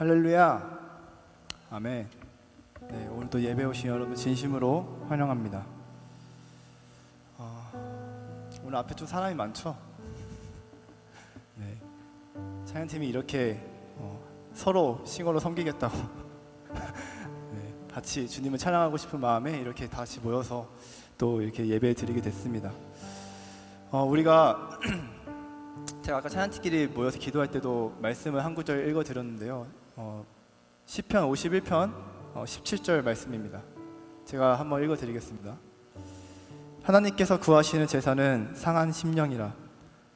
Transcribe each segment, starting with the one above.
할렐루야. 아멘. 네, 오늘도 예배 오신 여러분 진심으로 환영합니다. 오늘 앞에 좀 사람이 많죠? 네, 찬양팀이 이렇게 서로 싱어로 섬기겠다고 네, 같이 주님을 찬양하고 싶은 마음에 이렇게 다시 모여서 또 이렇게 예배 드리게 됐습니다. 우리가 제가 아까 찬양팀끼리 모여서 기도할 때도 말씀을 한 구절 읽어드렸는데요. 시편 51편 17절 말씀입니다. 제가 한번 읽어드리겠습니다. 하나님께서 구하시는 제사는 상한 심령이라.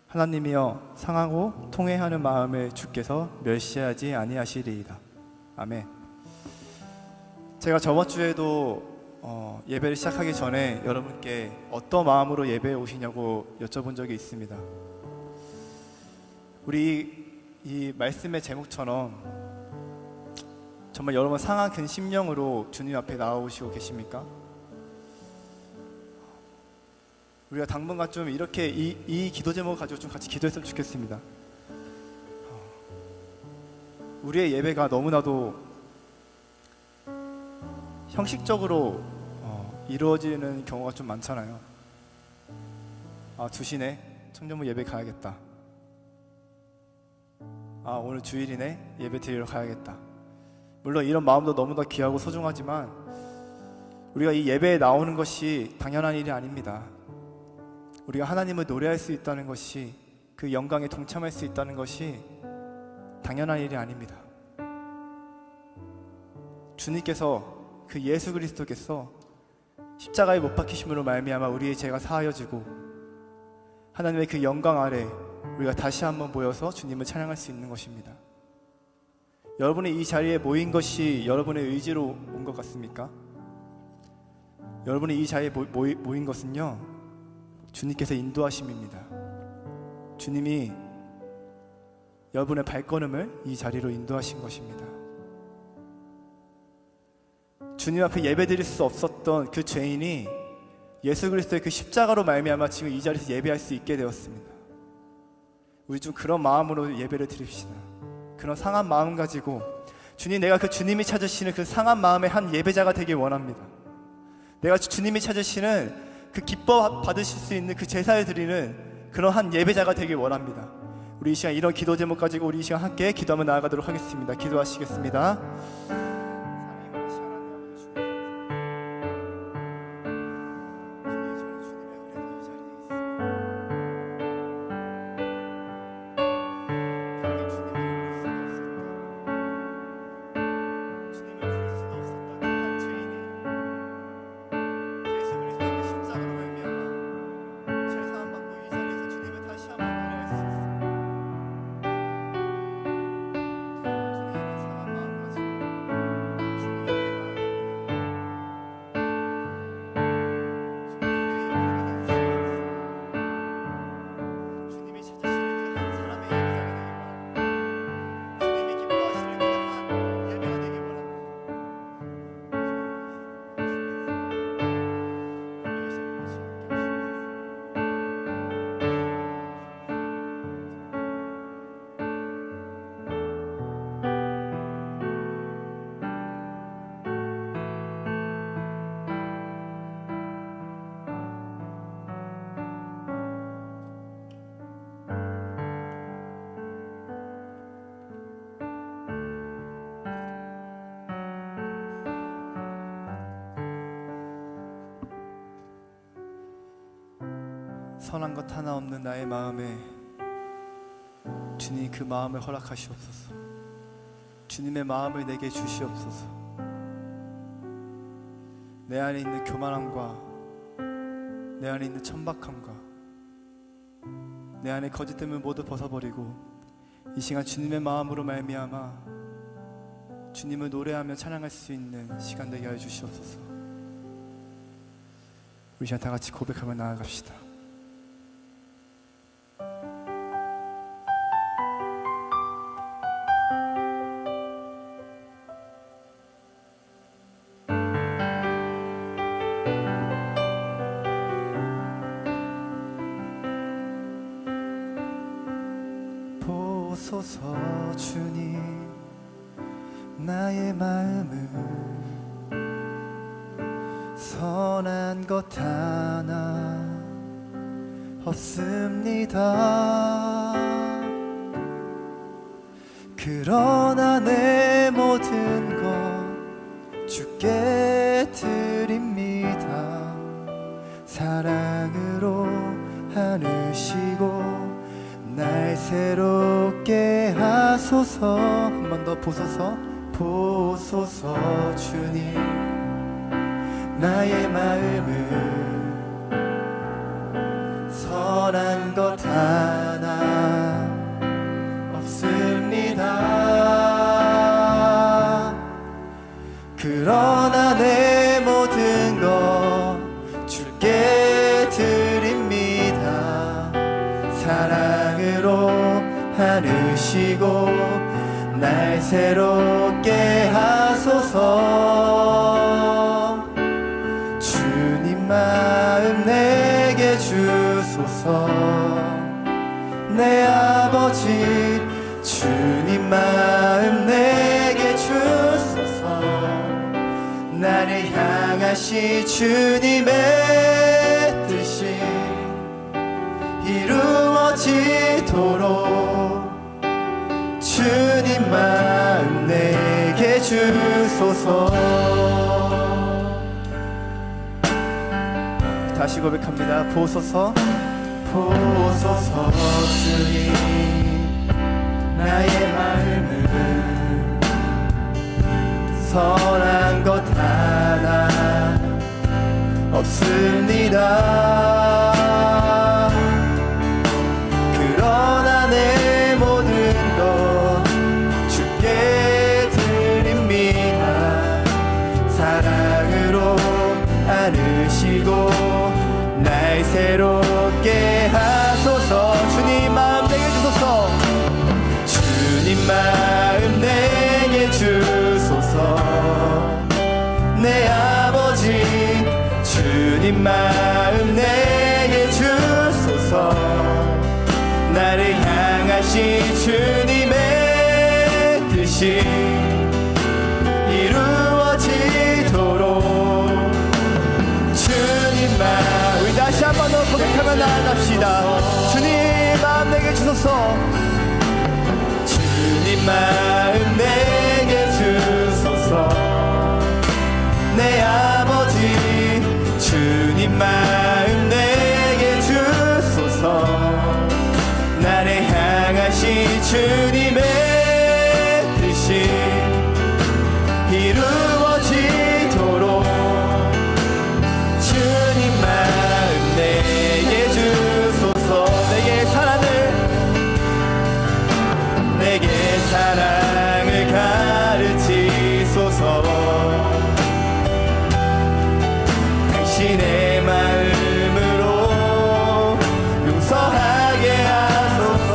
하나님이여 상하고 통회하는 마음을 주께서 멸시하지 아니하시리이다. 아멘. 제가 저번 주에도 예배를 시작하기 전에 여러분께 어떤 마음으로 예배에 오시냐고 여쭤본 적이 있습니다. 우리 이 말씀의 제목처럼 정말 여러분 상한 근 심령으로 주님 앞에 나오시고 계십니까? 우리가 당분간 좀 이렇게 이 기도 제목을 가지고 좀 같이 기도했으면 좋겠습니다. 우리의 예배가 너무나도 형식적으로 이루어지는 경우가 좀 많잖아요. 두시네 청년부 예배 가야겠다. 오늘 주일이네 예배 드리러 가야겠다. 물론 이런 마음도 너무나 귀하고 소중하지만 우리가 이 예배에 나오는 것이 당연한 일이 아닙니다. 우리가 하나님을 노래할 수 있다는 것이, 그 영광에 동참할 수 있다는 것이 당연한 일이 아닙니다. 주님께서, 그 예수 그리스도께서 십자가에 못 박히심으로 말미암아 우리의 죄가 사하여지고 하나님의 그 영광 아래 우리가 다시 한번 모여서 주님을 찬양할 수 있는 것입니다. 여러분이 이 자리에 모인 것이 여러분의 의지로 온 것 같습니까? 여러분이 이 자리에 모인 것은요, 주님께서 인도하심입니다. 주님이 여러분의 발걸음을 이 자리로 인도하신 것입니다. 주님 앞에 예배드릴 수 없었던 그 죄인이 예수 그리스도의 그 십자가로 말미암아 지금 이 자리에서 예배할 수 있게 되었습니다. 우리 좀 그런 마음으로 예배를 드립시다. 그런 상한 마음 가지고 주님, 내가 그 주님이 찾으시는 그 상한 마음의 한 예배자가 되길 원합니다. 내가 주님이 찾으시는 그 기뻐 받으실 수 있는 그 제사를 드리는 그런 한 예배자가 되길 원합니다. 우리 이 시간 이런 기도 제목 가지고 우리 이 시간 함께 기도하며 나아가도록 하겠습니다. 기도하시겠습니다. 선한 것 하나 없는 나의 마음에 주님 그 마음을 허락하시옵소서. 주님의 마음을 내게 주시옵소서. 내 안에 있는 교만함과 내 안에 있는 천박함과 내 안에 거짓됨을 모두 벗어버리고 이 시간 주님의 마음으로 말미암아 주님을 노래하며 찬양할 수 있는 시간 되게 하여 주시옵소서. 우리 시간 다 같이 고백하며 나아갑시다. 보소서 주님, 나의 마음은 선한 것 하나 없습니다. 그러나 내 모든 것 주께 드립니다. 사랑으로 안으시고 날 새롭게 하소서. 한 번 더 보소서. 보소서 주님. 나의 마음은 선한 것 하나 없습니다. 그러나 내 모든 것 주께 드립니다. 사랑으로 안으시고 날 새롭게 하소서. 주님 마음 내게 주소서. 내 아버지 주님 마음 내게 주소서. 나를 향하시 주님의 뜻이 이루어지도록 주님 마음 내게 주소서. 다시 고백합니다. 보소서. 보소서 주님. 나의 마음은 선한 것 하나 없습니다. 그러나 내 모든 것 주께 드립니다. 사랑으로 안으시고 날 새롭게 하소서. 주님 마음 내게 주소서. 주님 마음 내게 주소서. 내 아버지 주님 마음 내게 주소서. 나를 향하신 주님의 뜻이 이루어지도록 주님 마음. 우리 다시 한 번 더 고백하며 나아갑시다. 주님 마음 내게 주소서. 주님 마음 내게 주소서. 내 아버지 주님 마음 내게 주소서. 나를 향하신 주님의 뜻이 이루어지도록 주님 마음 내게 주소서. 내게 사랑을 가르치소서. 당신의 마음으로 용서하게 하소서.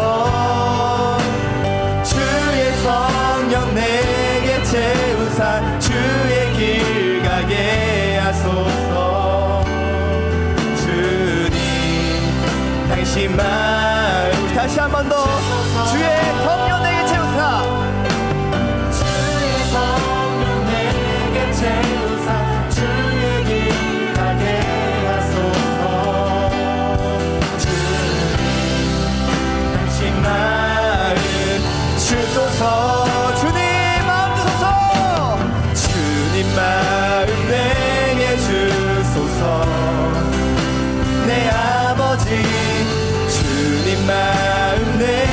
주의 성령 내게 채우사 주의 길 가게 하소서. 주님 당신 마음 다시 한 번 더. 주의 성령 내게 채우사. 주의 성령 내게 채우사 주의 길 가게 하소서. 주님 당신 마음 주소서. 주님 마음 주소서. 주님 마음 내게 주소서. 내 아버지 주님 마음 내게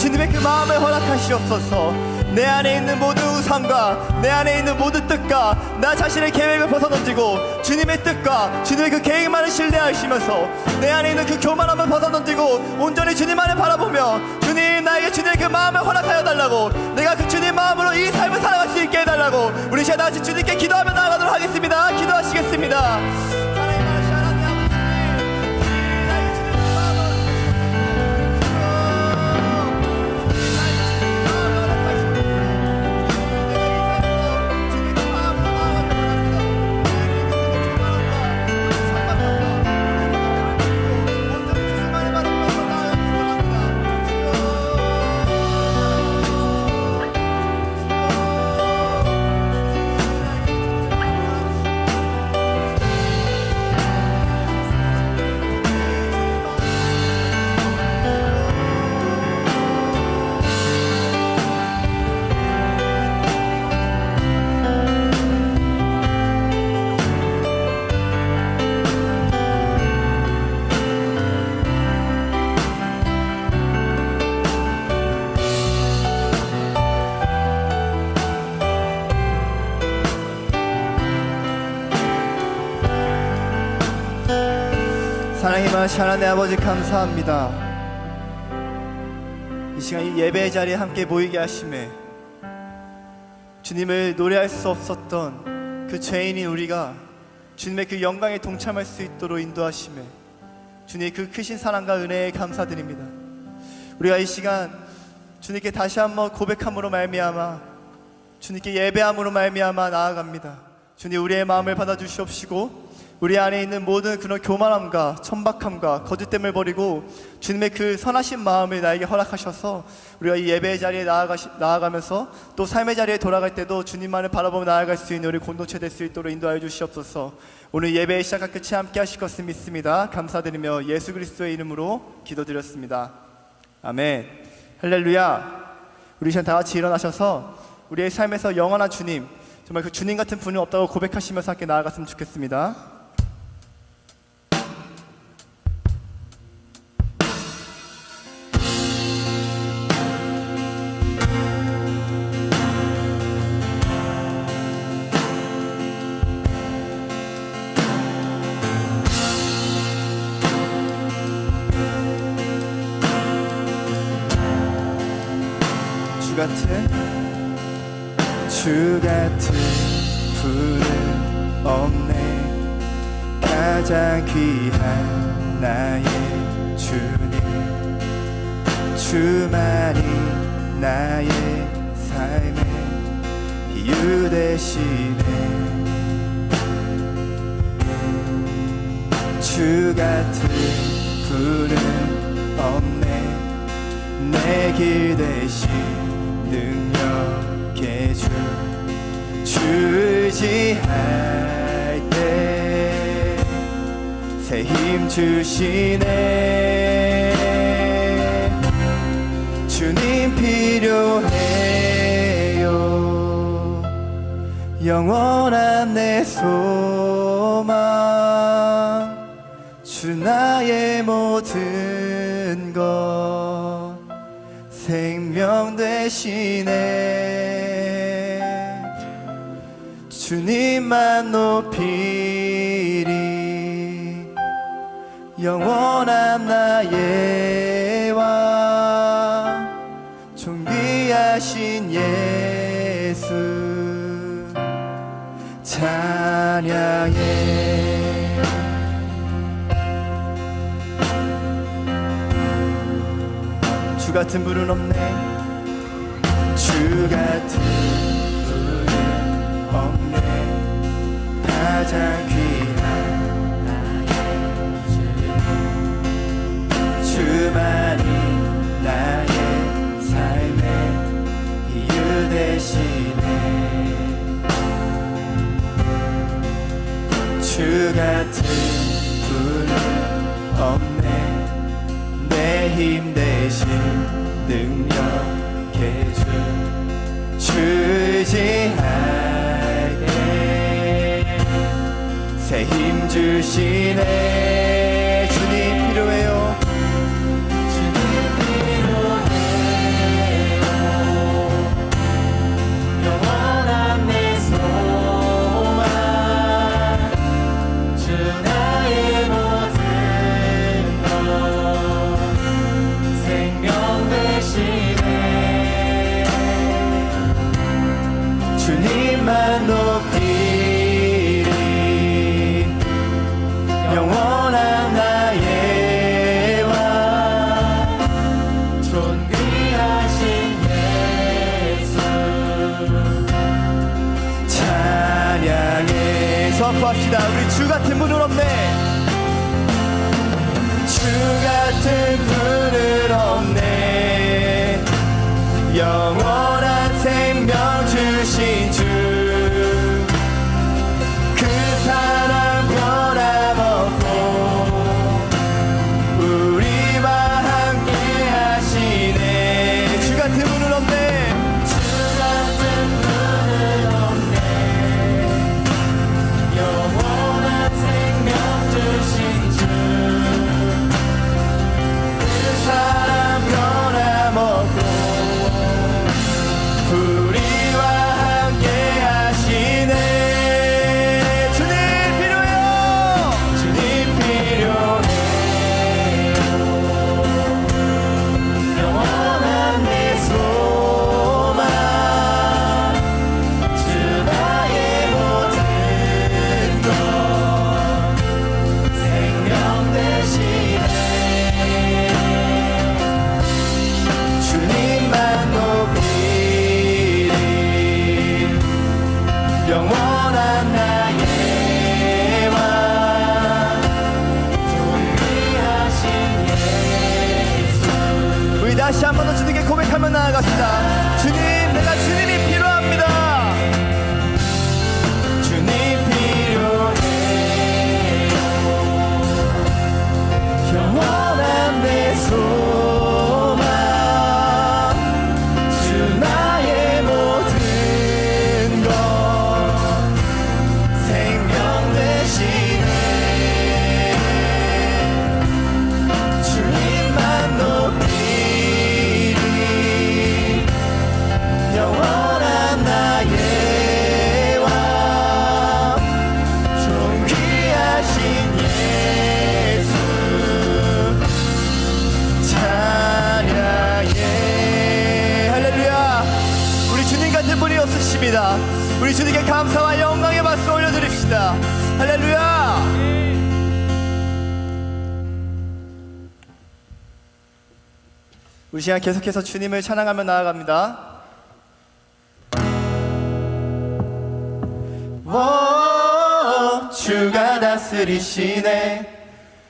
주님의 그 마음을 허락하시옵소서. 내 안에 있는 모든 우상과 내 안에 있는 모든 뜻과 나 자신의 계획을 벗어던지고 주님의 뜻과 주님의 그 계획만을 신뢰하시면서 내 안에 있는 그 교만함을 벗어던지고 온전히 주님만을 바라보며 주님, 나에게 주님의 그 마음을 허락하여 달라고, 내가 그 주님 마음으로 이 삶을 살아갈 수 있게 해달라고 우리 시간 다같이 주님께 기도하며 나아가도록 하겠습니다. 기도하시겠습니다. 사랑이 많으신 하나님 아버지, 감사합니다. 이 시간 이 예배의 자리에 함께 모이게 하심에 주님을 노래할 수 없었던 그 죄인인 우리가 주님의 그 영광에 동참할 수 있도록 인도하심에 주님의 그 크신 사랑과 은혜에 감사드립니다. 우리가 이 시간 주님께 다시 한번 고백함으로 말미암아 주님께 예배함으로 말미암아 나아갑니다. 주님, 우리의 마음을 받아주시옵시고 우리 안에 있는 모든 그런 교만함과 천박함과 거짓됨을 버리고 주님의 그 선하신 마음을 나에게 허락하셔서 우리가 이 예배의 자리에 나아가면서 또 삶의 자리에 돌아갈 때도 주님만을 바라보며 나아갈 수 있는 우리 공동체 될 수 있도록 인도하여 주시옵소서. 오늘 예배의 시작과 끝이 함께 하실 것을 믿습니다. 감사드리며 예수 그리스도의 이름으로 기도드렸습니다. 아멘. 할렐루야. 우리 시간 다 같이 일어나셔서 우리의 삶에서 영원한 주님, 정말 그 주님 같은 분은 없다고 고백하시면서 함께 나아갔으면 좋겠습니다. 주 같은 분은 없네. 가장 귀한 나의 주님, 주만이 나의 삶의 이유 되시네. 주 같은 분은 없네. 내 길 대신 능력의 주, 주의지할 때 새 힘 주시네. 주님 필요해요. 영원한 내 소망, 주 나의 모든 것 생명 되시네. 주님만 높이리. 영원한 나의 왕, 존귀하신 예수 찬양해. 주 같은 분은 없네. 주 같은 분은 없네. 가장 귀한 나의 주, 주만이 나의 삶의 이유 되시네. 주 같은 분은 없네. 내 힘 대신 능력의 주, 주지할 때 새 힘 주시네. 주님 필요해요. 주님 필요해요. 주님만 높이리. 영원한 나의 왕 존귀하신 예수 찬양해. 선포합시다. 우리 주 같은 분은 없네. 주 같은 분은 없네. 영원한 생명 주신 주, 그 사랑 변함없고 우리와 함께 하시네. 주 같은 분은 없네. 주 같은 분은 없네. 영원한 생명 주신 주, 그 사랑 변함없고 우리와 함께 하시네. 주님 필요해요. 주님 필요해요. 영원한 내 소망, 주 나의 모든 것 생명 되시네. 주님만 높이리. 영원한 나의 왕 존귀하신 예수. 우리 다시 한 번 더 주님께 고백하며 나아갑시다. 주님, 내가 주님이 필요합니다. 주님 필요해요. 영원한 내 소망, 주 나의 모든 것 생명 되시네. 주님만 높이리. 영원한 나의 왕 존귀하신 예수 찬양해. 할렐루야. 우리 주님 같은 분이 없으십니다. 우리 주님께 감사와 영광의 박수 올려드립시다. 할렐루야. 우리 시간 계속해서 주님을 찬양하며 나아갑니다. 오, 주가 다스리시네.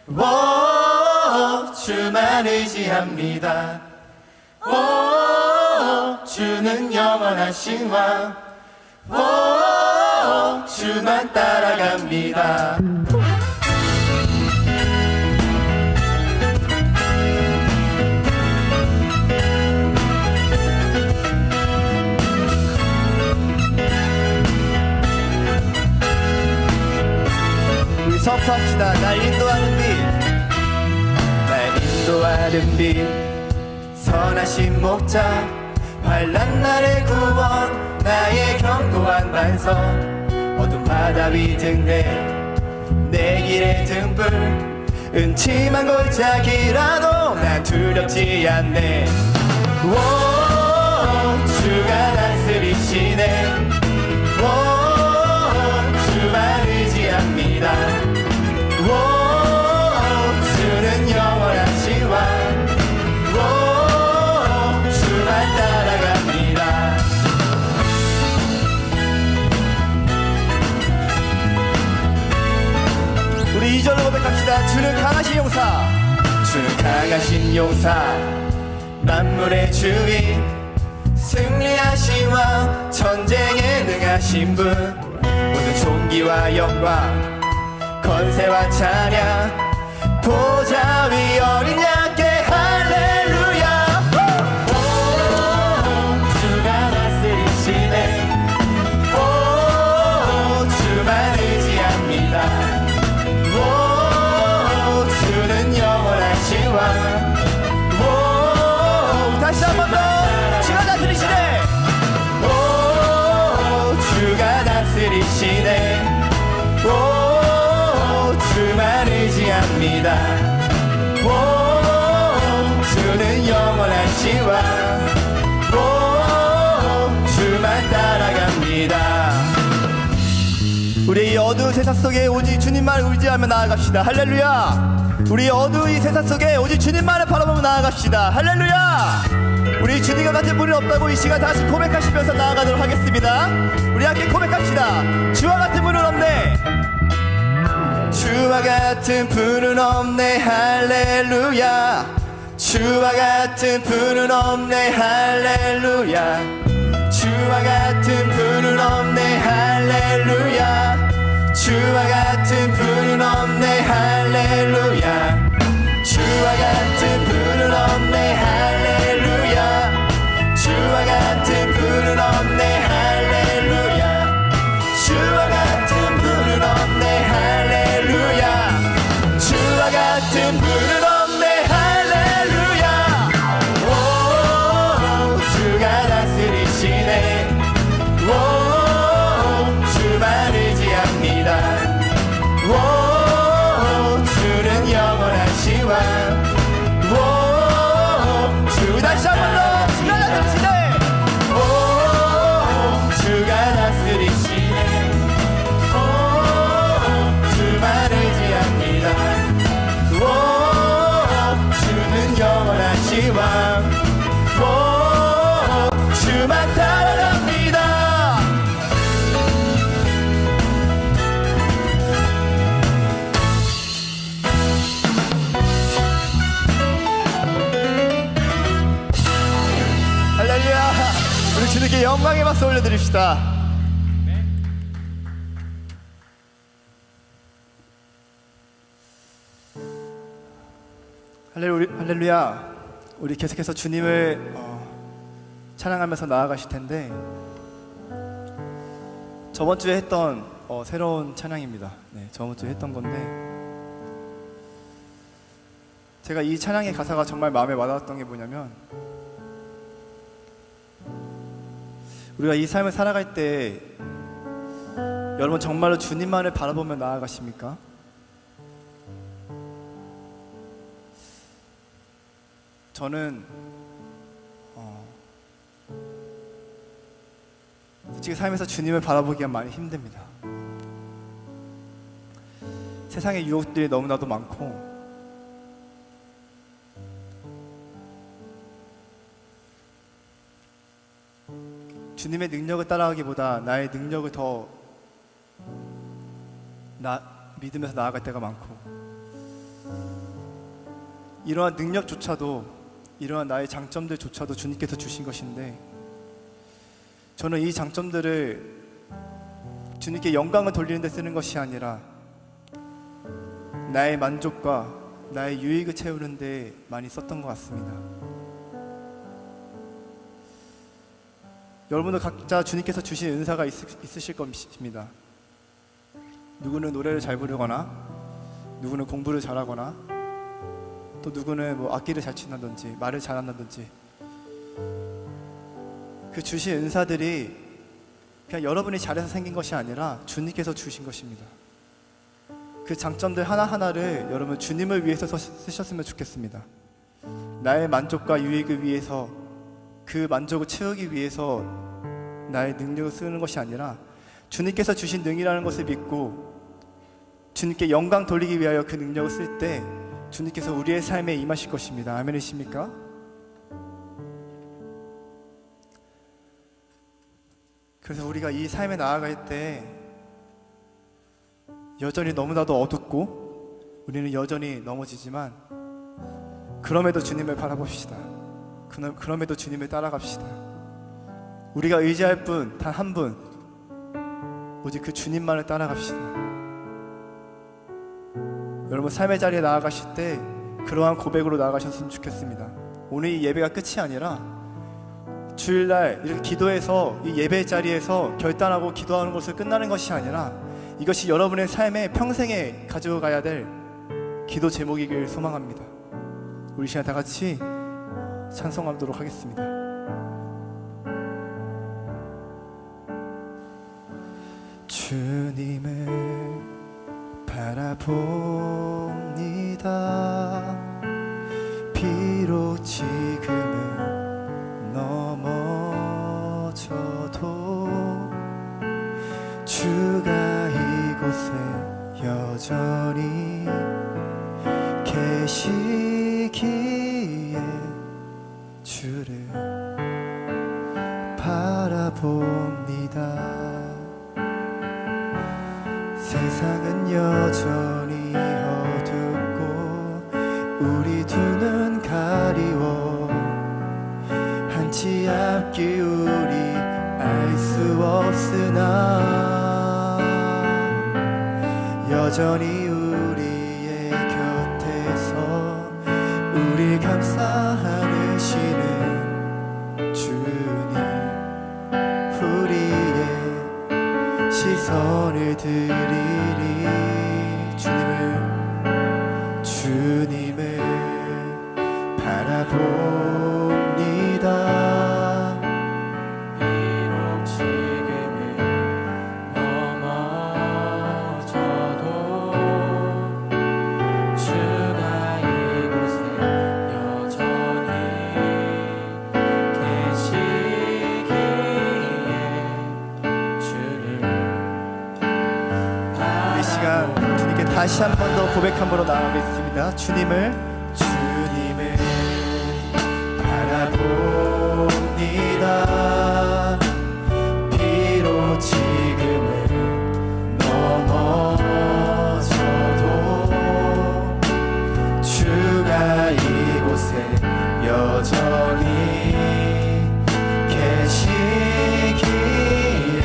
오, 주만 의지합니다. 오, 주는 영원하신 왕. 오, 주만 따라갑니다. 우리 선포합시다. 날 인도하는 빛, 날 인도하는 빛, 선하신 목자, 환난 날의 구원, 나의 견고한 반석, 어둠 바다 위 등대, 내 길의 등불, 은침한 골짜기라도 난 두렵지 않네. 오, 주가 다스리시네. 오, 주만 의지합니다. 오, 주는 영원하신 왕. 오, 주만 따라갑니다. 우리 2절로 고백합시다. 주는 강하신 용사, 주는 강하신 용사, 만물의 주인, 승리하신 왕, 전쟁에 능하신 분, 모든 존귀와 영광, 건세와 찬양, 보좌 위 어린 양께 할렐루야. 오, 주가 다스리시네. 오, 주만 의지합니다. 오, 주는 영원하신 왕. 오, 다시 한 번 더. 주가 다스리시네. 오, 주가 다스리시네. 오, 주만 의지합니다. 오, 주는 영원하신 왕. 오, 주만 따라갑니다. 우리 이 어두운 세상 속에 오직 주님만 의지하며 나아갑시다. 할렐루야. 우리 어두운 이 세상 속에 오직 주님만을 바라보며 나아갑시다. 할렐루야. 우리 주님과 같은 분이 없다고 이 시간 다시 고백하시면서 나아가도록 하겠습니다. 우리 함께 고백합시다. 주와 같은 분은 없네. 주와 같은 분은 없네. 할렐루야. 주와 같은 분은 없네. 할렐루야. 주와 같은 분은 없네. 할렐루야. 주와 같은 분은 없네. 할렐루야. 주와 같은 분은 없네. 할렐루야. 주와 같은 분은 없네. 할렐루야. 주와 같은 분은 없네. 할렐루야. 주와 같은 분은 없네. 할렐루야. 오, 주가 다스리시네. 오, 주만 의지합니다. 오, 주는 영원하시 왕. 오, 주 다시 한번 더. 주가 다스리시네. 오, 주가 다스리시네. 오, 주만 의지합니다. 오, 주는 영원하시 왕. 오, 주만 따라갑니다. 할렐루야. 우리 주님께 영광의 박수 올려드립시다. 할렐루야. 우리 계속해서 주님을 찬양하면서 나아가실 텐데, 저번 주에 했던 새로운 찬양입니다. 네, 저번 주에 했던 건데, 제가 이 찬양의 가사가 정말 마음에 와닿았던 게 뭐냐면, 우리가 이 삶을 살아갈 때 여러분 정말로 주님만을 바라보며 나아가십니까? 저는 솔직히 삶에서 주님을 바라보기가 많이 힘듭니다. 세상의 유혹들이 너무나도 많고, 주님의 능력을 따라가기보다 나의 능력을 더 믿으면서 나아갈 때가 많고, 이러한 능력조차도, 이러한 나의 장점들조차도 주님께서 주신 것인데, 저는 이 장점들을 주님께 영광을 돌리는 데 쓰는 것이 아니라 나의 만족과 나의 유익을 채우는 데 많이 썼던 것 같습니다. 여러분도 각자 주님께서 주신 은사가 있으실 것입니다. 누구는 노래를 잘 부르거나, 누구는 공부를 잘하거나, 또 누구는 뭐 악기를 잘 친다든지 말을 잘한다든지, 그 주신 은사들이 그냥 여러분이 잘해서 생긴 것이 아니라 주님께서 주신 것입니다. 그 장점들 하나하나를 여러분 주님을 위해서 쓰셨으면 좋겠습니다. 나의 만족과 유익을 위해서, 그 만족을 채우기 위해서 나의 능력을 쓰는 것이 아니라 주님께서 주신 능이라는 것을 믿고 주님께 영광 돌리기 위하여 그 능력을 쓸 때 주님께서 우리의 삶에 임하실 것입니다. 아멘이십니까? 그래서 우리가 이 삶에 나아갈 때 여전히 너무나도 어둡고 우리는 여전히 넘어지지만, 그럼에도 주님을 바라봅시다. 그럼에도 주님을 따라갑시다. 우리가 의지할 분 단 한 분, 오직 그 주님만을 따라갑시다. 여러분 삶의 자리에 나아가실 때 그러한 고백으로 나아가셨으면 좋겠습니다. 오늘 이 예배가 끝이 아니라 주일날 이렇게 기도해서 이 예배 자리에서 결단하고 기도하는 것을 끝나는 것이 아니라 이것이 여러분의 삶에 평생에 가지고 가야 될 기도 제목이길 소망합니다. 우리 시간 다 같이 찬송하도록 하겠습니다. 주님을 바라봅니다. 비록 지금은 넘어져도 주가 여전히 계시기에 주를 바라봅니다. 세상은 여전히 어둡고 우리 두 눈 가리워 한치 앞길 우리 알 수 없으나 여전히 우리의 곁에서 우리 감싸 안으시는 주님, 우리의 시선을 드리리 주님을 바라봅니다. 비록 지금은 넘어져도 주가 이곳에 여전히 계시기에 주를 이 시간 주님께 다시 한 번 더 고백함으로 나아가겠습니다. 주님을 바라봅니다. 비록 지금은 넘어져도 주가 이곳에 여전히 계시기에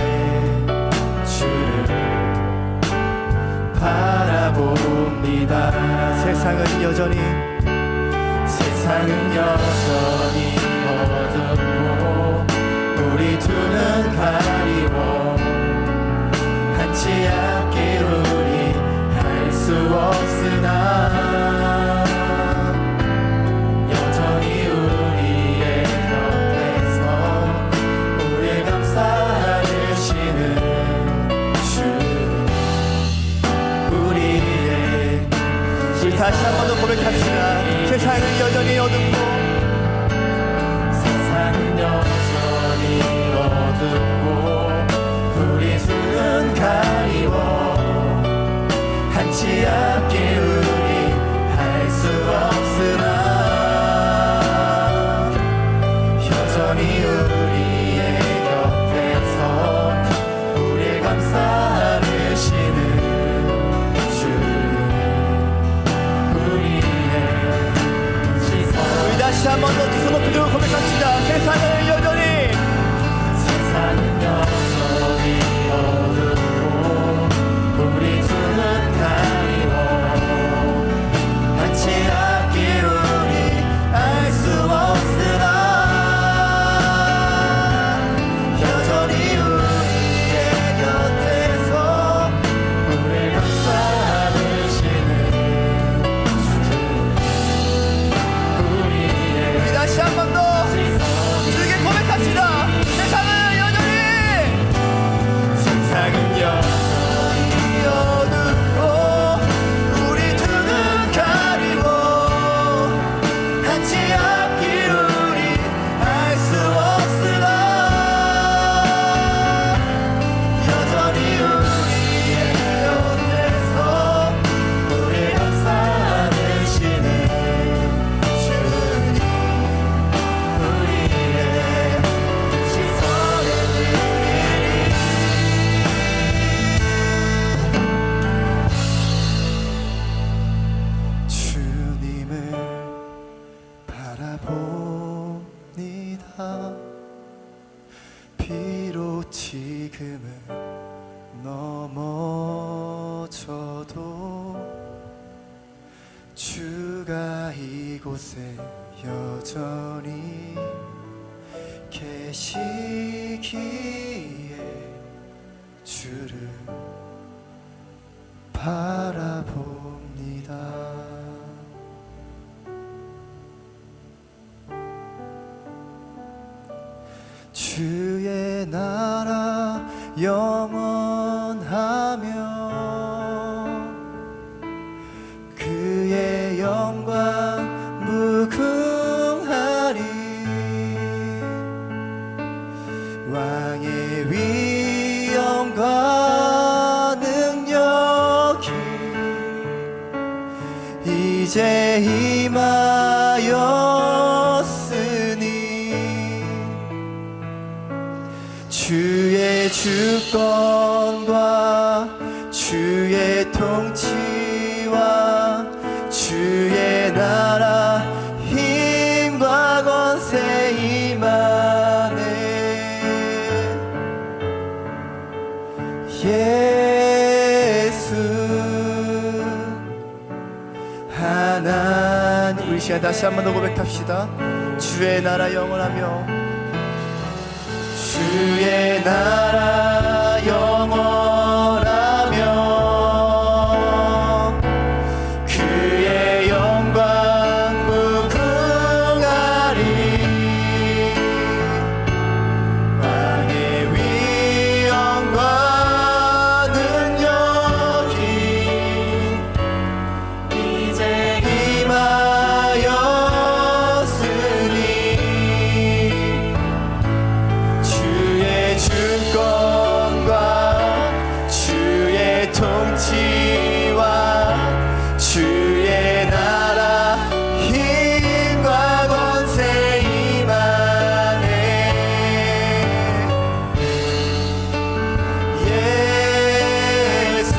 주를 바라봅니다. 세상은 여전히 어둡고 우리 두 눈 가리워 한치 앞길 우리 알 수 없으나 여전히 우리의 곁에서 우리 감싸 안으시는 우리 다시 한 번 더 고백합시다. 세상은 여전히 어둡고 우리 두 눈 가리워 한치 앞길 우리 알 수 없으나 여전히 우리의 곁에서 우리 감싸 안으시는 다시 한 번 더 두 손 높이 들고 고백합시다. 세상은 여전히 어둡고 우리 두 눈 가리워 한치 앞길 우리 알 수 없으나 여전히 우리의 곁에서 우리 감싸 안으시는 다시 한 번 더 주에게 고백합시다. 세상은 여전히 어둡고 우리 두 눈 가리워 한치 앞길 우리 알 수 없으나 여전히 우리의 곁에서 우리 감싸 안으시는 비록 지금은 넘어져도 주가 이곳에 여전히 계시기에 주를 바라봅니다. 주의 나라 영원하며 그의 영광 무궁하리 왕의 위엄과 능력이 이제 임하였으니 주의 주권과 주의 통치와 주의 나라 힘과 권세 임하네. 예수 하나님. 우리 시간 다시 한 번 더 고백합시다. 주의 나라 영원하며 주의 나라 영원하며 그의 영광 무궁하리. 왕의 위엄과 능력이 이제 임하였으니 주의 주권과 주의 통치와 주의 나라 힘과 권세 임하네. 예수.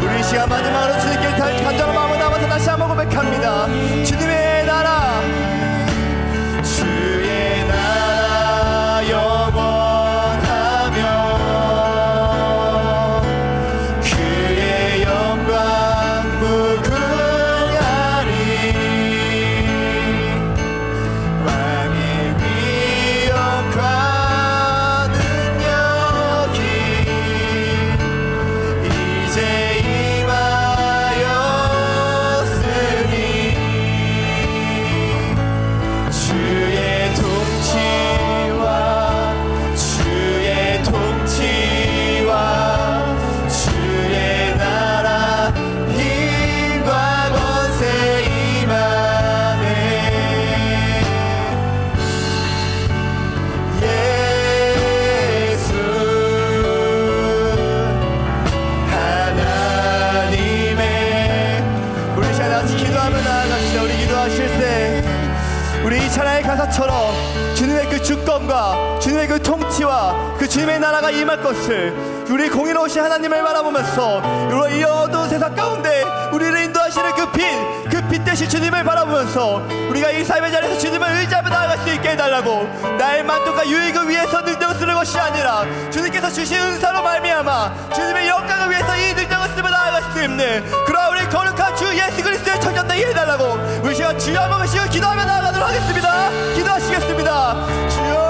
우리 시간 마지막으로 주님께 간절한 마음을 담아서 다시 한번 고백합니다. 주님의 나라 주의 나라 영원하며 그의 영광 무궁하리. 왕의 위엄과 능력이 이제 임하였으니 주의 통치와 주의 통치와 주의 나라 힘과 권세 임하네. 예수 하나님의. 우리 시간 같이 기도하며 나아갑시다. 우리 기도하실 때 우리 이 찬양의 가사처럼 주님의 그 주권과 주님의 그 통치와 그 주님의 나라가 임할 것을 우리 공의로우신 하나님을 바라보면서 이 어두운 세상 가운데 우리를 인도하시는 그 빛 대신 주님을 바라보면서 우리가 이 삶의 자리에서 주님을 의지하며 나아갈 수 있게 해달라고. 나의 만족과 유익을 위해서 능력을 쓰는 것이 아니라 주님께서 주신 은사로 말미암아 주님의 영광을 위해서 이 능력을 쓰며 나아갈 수 있는 그러한 우리 거룩한 주 예수 그리스도의 청년되게 해달라고. 우리 시간 주여 한번 마시고 기도하며 나아가도록 하겠습니다. 기도하시겠습니다. 주여.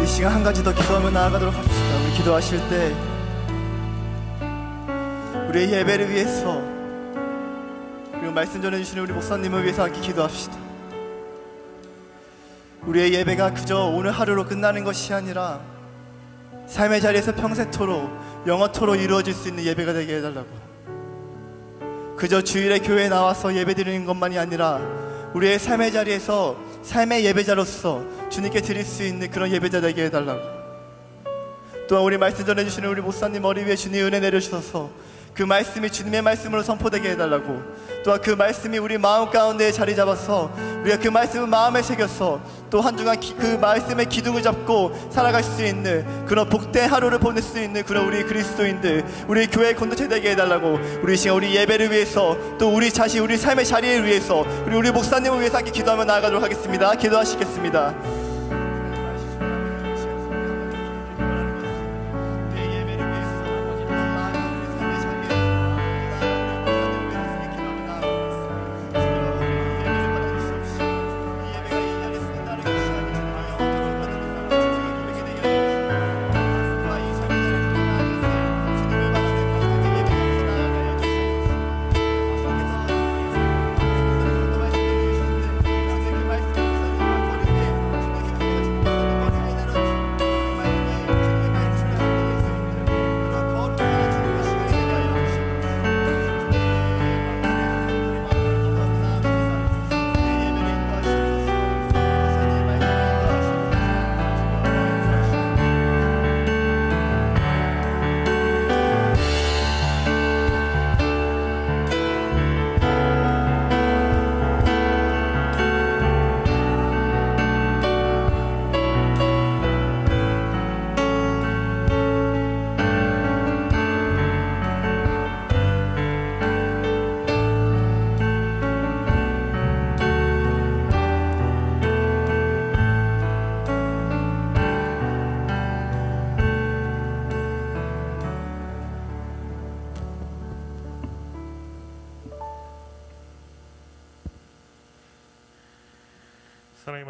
시간 한 가지 더 기도하며 나아가도록 합시다. 우리 기도하실 때 우리의 예배를 위해서 그리고 말씀 전해주시는 우리 목사님을 위해서 함께 기도합시다. 우리의 예배가 그저 오늘 하루로 끝나는 것이 아니라 삶의 자리에서 평생토록 영원토록 이루어질 수 있는 예배가 되게 해달라고. 그저 주일에 교회에 나와서 예배드리는 것만이 아니라 우리의 삶의 자리에서 삶의 예배자로서 주님께 드릴 수 있는 그런 예배자 되게 해달라고. 또한 우리 말씀 전해주시는 우리 목사님 머리 위에 주님의 은혜 내려주셔서 그 말씀이 주님의 말씀으로 선포되게 해달라고. 또한 그 말씀이 우리 마음 가운데 자리 잡아서 우리가 그 말씀을 마음에 새겨서 또 한 주간 그 말씀의 기둥을 잡고 살아갈 수 있는 그런 복된 하루를 보낼 수 있는 그런 우리 그리스도인들, 우리 교회 공동체 되게 해달라고. 우리 시간 우리 예배를 위해서 또 우리 자신 우리 삶의 자리를 위해서 우리 목사님을 위해서 함께 기도하며 나아가도록 하겠습니다. 기도하시겠습니다.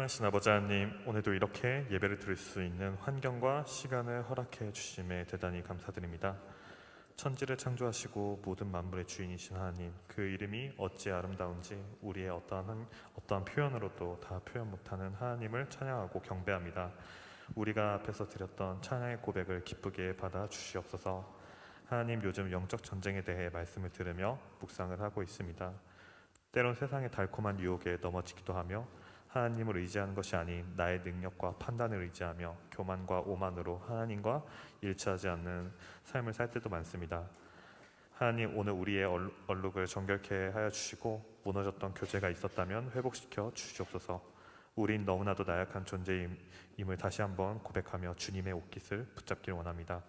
사랑하신 아버지 하나님, 오늘도 이렇게 예배를 드릴 수 있는 환경과 시간을 허락해 주심에 대단히 감사드립니다. 천지를 창조하시고 모든 만물의 주인이신 하나님, 그 이름이 어찌 아름다운지 우리의 어떠한 표현으로도 다 표현 못하는 하나님을 찬양하고 경배합니다. 우리가 앞에서 드렸던 찬양의 고백을 기쁘게 받아 주시옵소서. 하나님, 요즘 영적 전쟁에 대해 말씀을 들으며 묵상을 하고 있습니다. 때론 세상의 달콤한 유혹에 넘어지기도 하며 하나님을 의지하는 것이 아닌 나의 능력과 판단을 의지하며 교만과 오만으로 하나님과 일치하지 않는 삶을 살 때도 많습니다. 하나님, 오늘 우리의 얼룩을 정결케 하여 주시고 무너졌던 교제가 있었다면 회복시켜 주시옵소서. 우린 너무나도 나약한 존재임을 다시 한번 고백하며 주님의 옷깃을 붙잡기를 원합니다.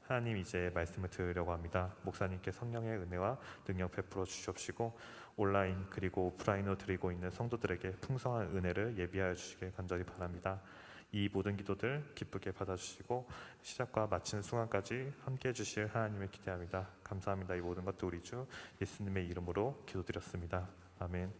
하나님, 이제 말씀을 들으려고 합니다. 목사님께 성령의 은혜와 능력 베풀어 주시옵시고 온라인 그리고 오프라인으로 드리고 있는 성도들에게 풍성한 은혜를 예비하여 주시길 간절히 바랍니다. 이 모든 기도들 기쁘게 받아주시고 시작과 마치는 순간까지 함께해 주실 하나님을 기대합니다. 감사합니다. 이 모든 것도 우리 주 예수님의 이름으로 기도드렸습니다. 아멘.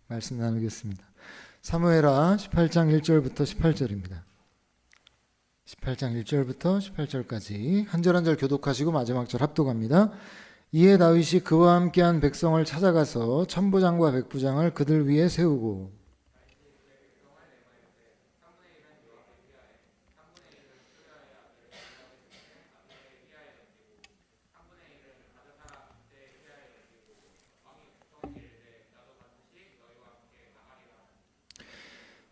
말씀 나누겠습니다. 사무엘하 18장 1절부터 18절입니다. 18장 1절부터 18절까지 한 절 한 절 교독하시고 마지막 절 합독합니다. 이에 다윗이 그와 함께한 백성을 찾아가서 천부장과 백부장을 그들 위에 세우고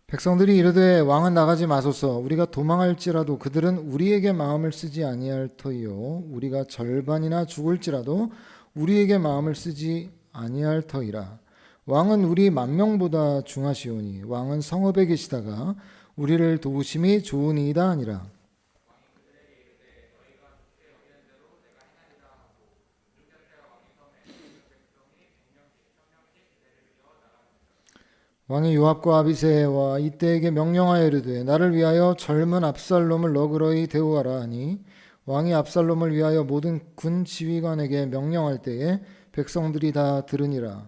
백성들이 이르되 왕은 나가지 마소서. 우리가 도망할지라도 그들은 우리에게 마음을 쓰지 아니할 터이요 우리가 절반이나 죽을지라도 우리에게 마음을 쓰지 아니할 터이라. 왕은 우리 만명보다 중하시오니 왕은 성읍에 계시다가 우리를 도우심이 좋으니이다 하니라. 왕이 요압과 아비새와 이때에게 명령하여 이르되 나를 위하여 젊은 압살롬을 너그러이 대우하라 하니 왕이 압살롬을 위하여 모든 군 지휘관에게 명령할 때에 백성들이 다 들으니라.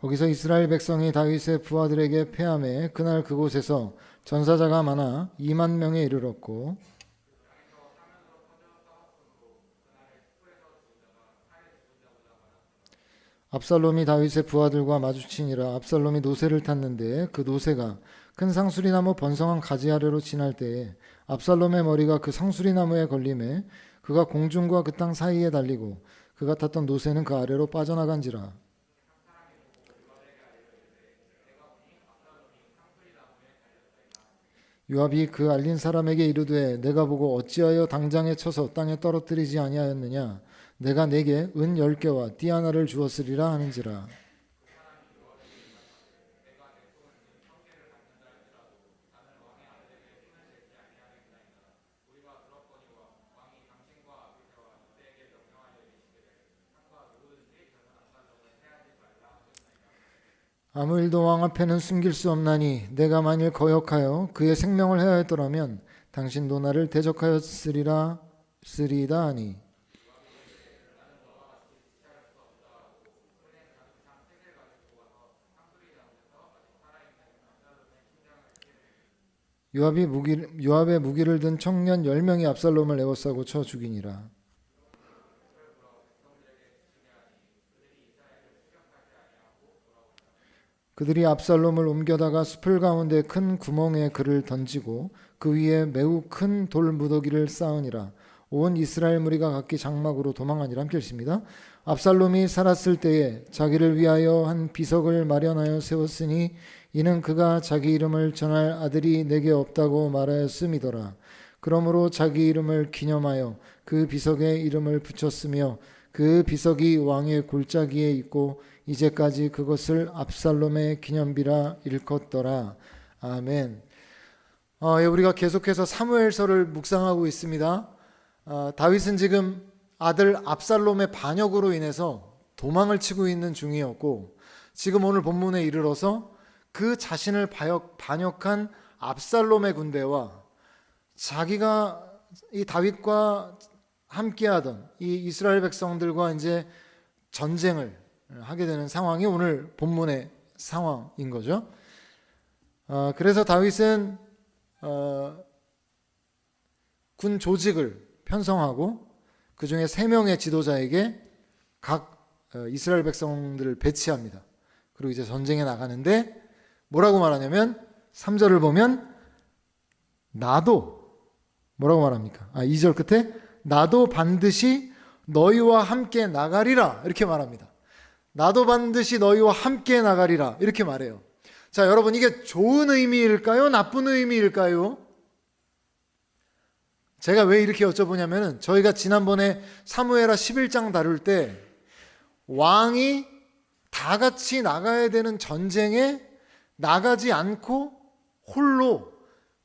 거기서 이스라엘 백성이 다윗의 부하들에게 패하매 그날 그곳에서 전사자가 많아 2만 명에 이르렀고 압살롬이 다윗의 부하들과 마주치니라. 압살롬이 노새를 탔는데 그 노새가 큰 상수리나무 번성한 가지 아래로 지날 때에 압살롬의 머리가 그 상수리나무에 걸림에 그가 공중과 그 땅 사이에 달리고 그가 탔던 노새는 그 아래로 빠져나간지라. 요압이 그 알린 사람에게 이르되 내가 보고 어찌하여 당장에 쳐서 땅에 떨어뜨리지 아니하였느냐. 내가 내게 은 10개와 띠 하나를 주었으리라 하는지라. 아무 일도 왕 앞에는 숨길 수 없나니 내가 만일 거역하여 그의 생명을 해하였더라면 당신도 나를 대적하였으리라 쓰리이다 하니. 요압의 무기를 든 청년 10명이 압살롬을 에워싸고 쳐 죽이니라. 그들이 압살롬을 옮겨다가 숲을 가운데 큰 구멍에 그를 던지고 그 위에 매우 큰 돌 무더기를 쌓으니라. 온 이스라엘 무리가 각기 장막으로 도망하니라. 함께 읽습니다. 압살롬이 살았을 때에 자기를 위하여 한 비석을 마련하여 세웠으니 이는 그가 자기 이름을 전할 아들이 내게 없다고 말하였음이더라. 그러므로 자기 이름을 기념하여 그 비석에 이름을 붙였으며 그 비석이 왕의 골짜기에 있고 이제까지 그것을 압살롬의 기념비라 일컫더라. 아멘. 우리가 계속해서 사무엘서를 묵상하고 있습니다. 다윗은 지금 아들 압살롬의 반역으로 인해서 도망을 치고 있는 중이었고 지금 오늘 본문에 이르러서 그 자신을 반역한 압살롬의 군대와 자기가 이 다윗과 함께하던 이 이스라엘 백성들과 이제 전쟁을 하게 되는 상황이 오늘 본문의 상황인 거죠. 그래서 다윗은 군 조직을 편성하고 그 중에 3명의 지도자에게 각 이스라엘 백성들을 배치합니다. 그리고 이제 전쟁에 나가는데 뭐라고 말하냐면 3절을 보면 나도 뭐라고 말합니까? 2절 끝에 나도 반드시 너희와 함께 나가리라 이렇게 말합니다. 나도 반드시 너희와 함께 나가리라 이렇게 말해요. 자, 여러분 이게 좋은 의미일까요? 나쁜 의미일까요? 제가 왜 이렇게 여쭤보냐면은 저희가 지난번에 사무엘하 11장 다룰 때 왕이 다 같이 나가야 되는 전쟁에 나가지 않고 홀로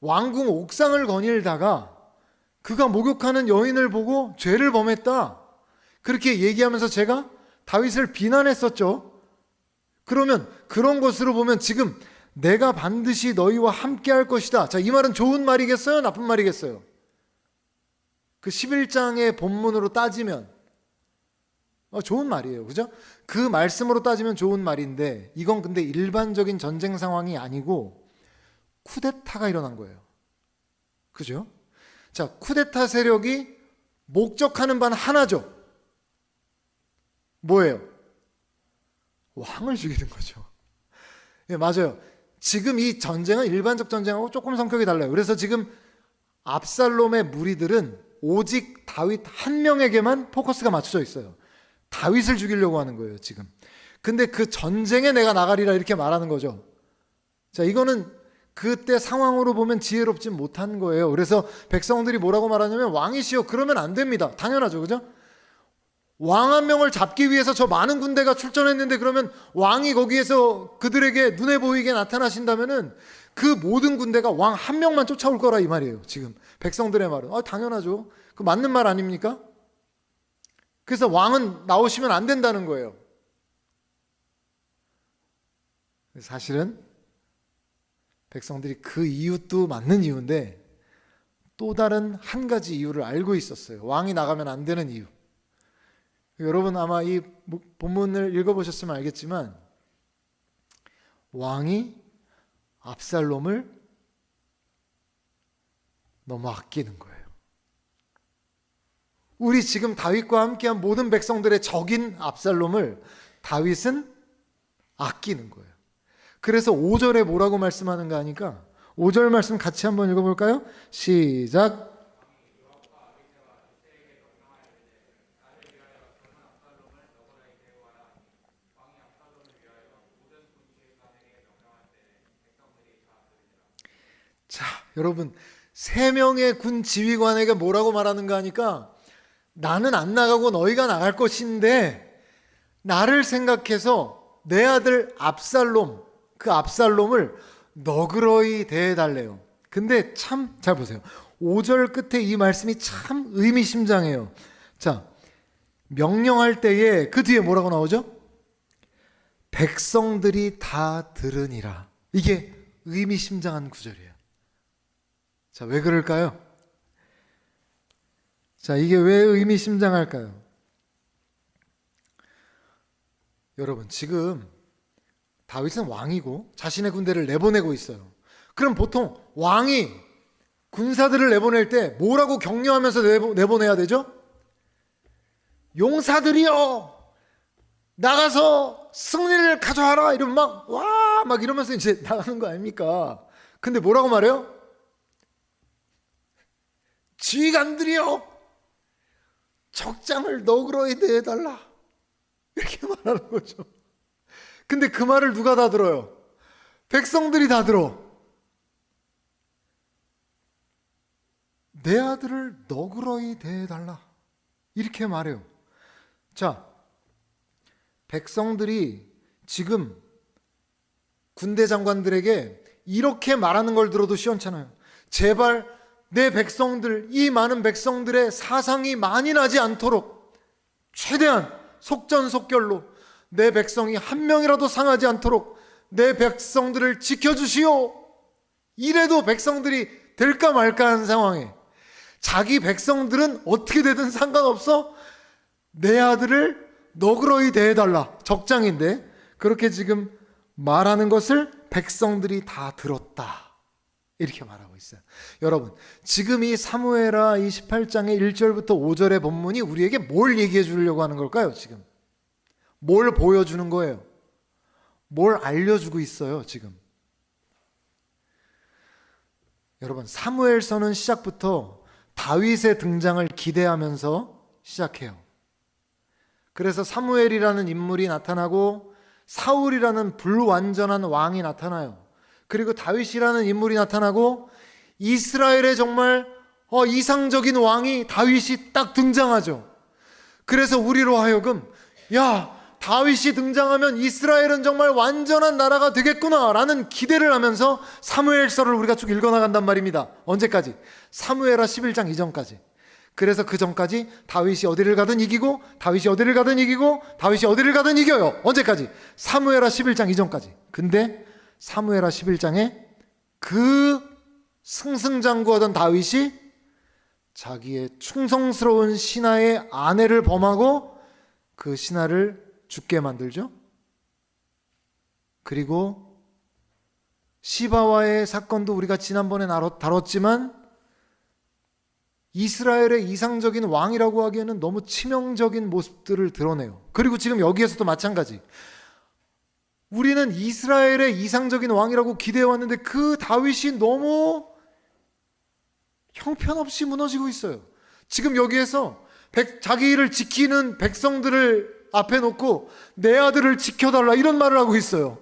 왕궁 옥상을 거닐다가 그가 목욕하는 여인을 보고 죄를 범했다. 그렇게 얘기하면서 제가 다윗을 비난했었죠. 그러면 그런 것으로 보면 지금 내가 반드시 너희와 함께 할 것이다. 자, 이 말은 좋은 말이겠어요? 나쁜 말이겠어요? 그 11장의 본문으로 따지면 좋은 말이에요. 그죠? 그 말씀으로 따지면 좋은 말인데 이건 근데 일반적인 전쟁 상황이 아니고 쿠데타가 일어난 거예요. 그죠? 자, 쿠데타 세력이 목적하는 바는 하나죠. 뭐예요? 왕을 죽이는 거죠. 예, 맞아요. 지금 이 전쟁은 일반적 전쟁하고 조금 성격이 달라요. 그래서 지금 압살롬의 무리들은 오직 다윗 한 명에게만 포커스가 맞춰져 있어요. 다윗을 죽이려고 하는 거예요, 지금. 근데 그 전쟁에 내가 나가리라 이렇게 말하는 거죠. 자, 이거는 그때 상황으로 보면 지혜롭지 못한 거예요. 그래서 백성들이 뭐라고 말하냐면 왕이시여 그러면 안 됩니다. 당연하죠. 그죠? 왕 한 명을 잡기 위해서 저 많은 군대가 출전했는데 그러면 왕이 거기에서 그들에게 눈에 보이게 나타나신다면은 그 모든 군대가 왕 한 명만 쫓아올 거라 이 말이에요. 지금 백성들의 말은 당연하죠. 그 맞는 말 아닙니까? 그래서 왕은 나오시면 안 된다는 거예요. 사실은 백성들이 그 이유도 맞는 이유인데 또 다른 한 가지 이유를 알고 있었어요. 왕이 나가면 안 되는 이유. 여러분 아마 이 본문을 읽어보셨으면 알겠지만 왕이 압살롬을 너무 아끼는 거예요. 우리 지금 다윗과 함께한 모든 백성들의 적인 압살롬을 다윗은 아끼는 거예요. 그래서 5절에 뭐라고 말씀하는가 하니까 5절 말씀 같이 한번 읽어볼까요? 시작. 자, 여러분, 3명의 군 지휘관에게 뭐라고 말하는가 하니까 나는 안 나가고 너희가 나갈 것인데 나를 생각해서 내 아들 압살롬, 그 압살롬을 너그러이 대해달래요. 근데 참 잘 보세요. 5절 끝에 이 말씀이 참 의미심장해요. 자, 명령할 때에 그 뒤에 뭐라고 나오죠? 백성들이 다 들으니라. 이게 의미심장한 구절이에요. 자, 왜 그럴까요? 자, 이게 왜 의미심장할까요? 여러분, 지금 다윗은 왕이고 자신의 군대를 내보내고 있어요. 그럼 보통 왕이 군사들을 내보낼 때 뭐라고 격려하면서 내보내야 되죠? 용사들이여, 나가서 승리를 가져와라. 이러면 막 이러면서 이제 나가는 거 아닙니까? 근데 뭐라고 말해요? 지휘관들이여, 적장을 너그러이 대해달라. 이렇게 말하는 거죠. 근데 그 말을 누가 다 들어요? 백성들이 다 들어. 내 아들을 너그러이 대해달라. 이렇게 말해요. 자, 백성들이 지금 군대 장관들에게 이렇게 말하는 걸 들어도 시원찮아요. 제발 내 백성들, 이 많은 백성들의 사상이 많이 나지 않도록 최대한 속전속결로 내 백성이 한 명이라도 상하지 않도록 내 백성들을 지켜주시오. 이래도 백성들이 될까 말까 하는 상황에 자기 백성들은 어떻게 되든 상관없어, 내 아들을 너그러이 대해달라. 적장인데 그렇게 지금 말하는 것을 백성들이 다 들었다. 이렇게 말하고 있어요. 여러분, 지금 이 사무엘하 이 18장의 1절부터 5절의 본문이 우리에게 뭘 얘기해 주려고 하는 걸까요? 지금 뭘 보여주는 거예요? 뭘 알려주고 있어요? 지금 여러분, 사무엘서는 시작부터 다윗의 등장을 기대하면서 시작해요. 그래서 사무엘이라는 인물이 나타나고 사울이라는 불완전한 왕이 나타나요. 그리고 다윗이라는 인물이 나타나고 이스라엘의 정말 이상적인 왕이 다윗이 딱 등장하죠. 그래서 우리로 하여금 야, 다윗이 등장하면 이스라엘은 정말 완전한 나라가 되겠구나 라는 기대를 하면서 사무엘서를 우리가 쭉 읽어나간단 말입니다. 언제까지? 사무엘하 11장 이전까지. 그래서 그 전까지 다윗이 어디를 가든 이기고 다윗이 어디를 가든 이기고 다윗이 어디를 가든 이겨요. 언제까지? 사무엘하 11장 이전까지. 근데 사무엘하 11장에 그 승승장구하던 다윗이 자기의 충성스러운 신하의 아내를 범하고 그 신하를 죽게 만들죠. 그리고 시바와의 사건도 우리가 지난번에 다뤘지만 이스라엘의 이상적인 왕이라고 하기에는 너무 치명적인 모습들을 드러내요. 그리고 지금 여기에서도 마찬가지. 우리는 이스라엘의 이상적인 왕이라고 기대해왔는데 그 다윗이 너무 형편없이 무너지고 있어요. 지금 여기에서 자기를 지키는 백성들을 앞에 놓고 내 아들을 지켜달라 이런 말을 하고 있어요.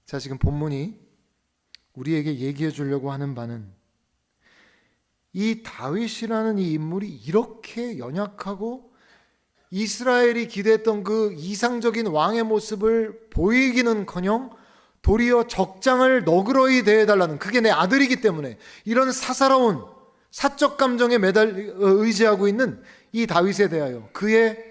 자, 지금 본문이 우리에게 얘기해 주려고 하는 바는 이 다윗이라는 이 인물이 이렇게 연약하고 이스라엘이 기대했던 그 이상적인 왕의 모습을 보이기는커녕 도리어 적장을 너그러이 대해달라는, 그게 내 아들이기 때문에 이런 사사로운 사적 감정에 의지하고 있는 이 다윗에 대하여 그의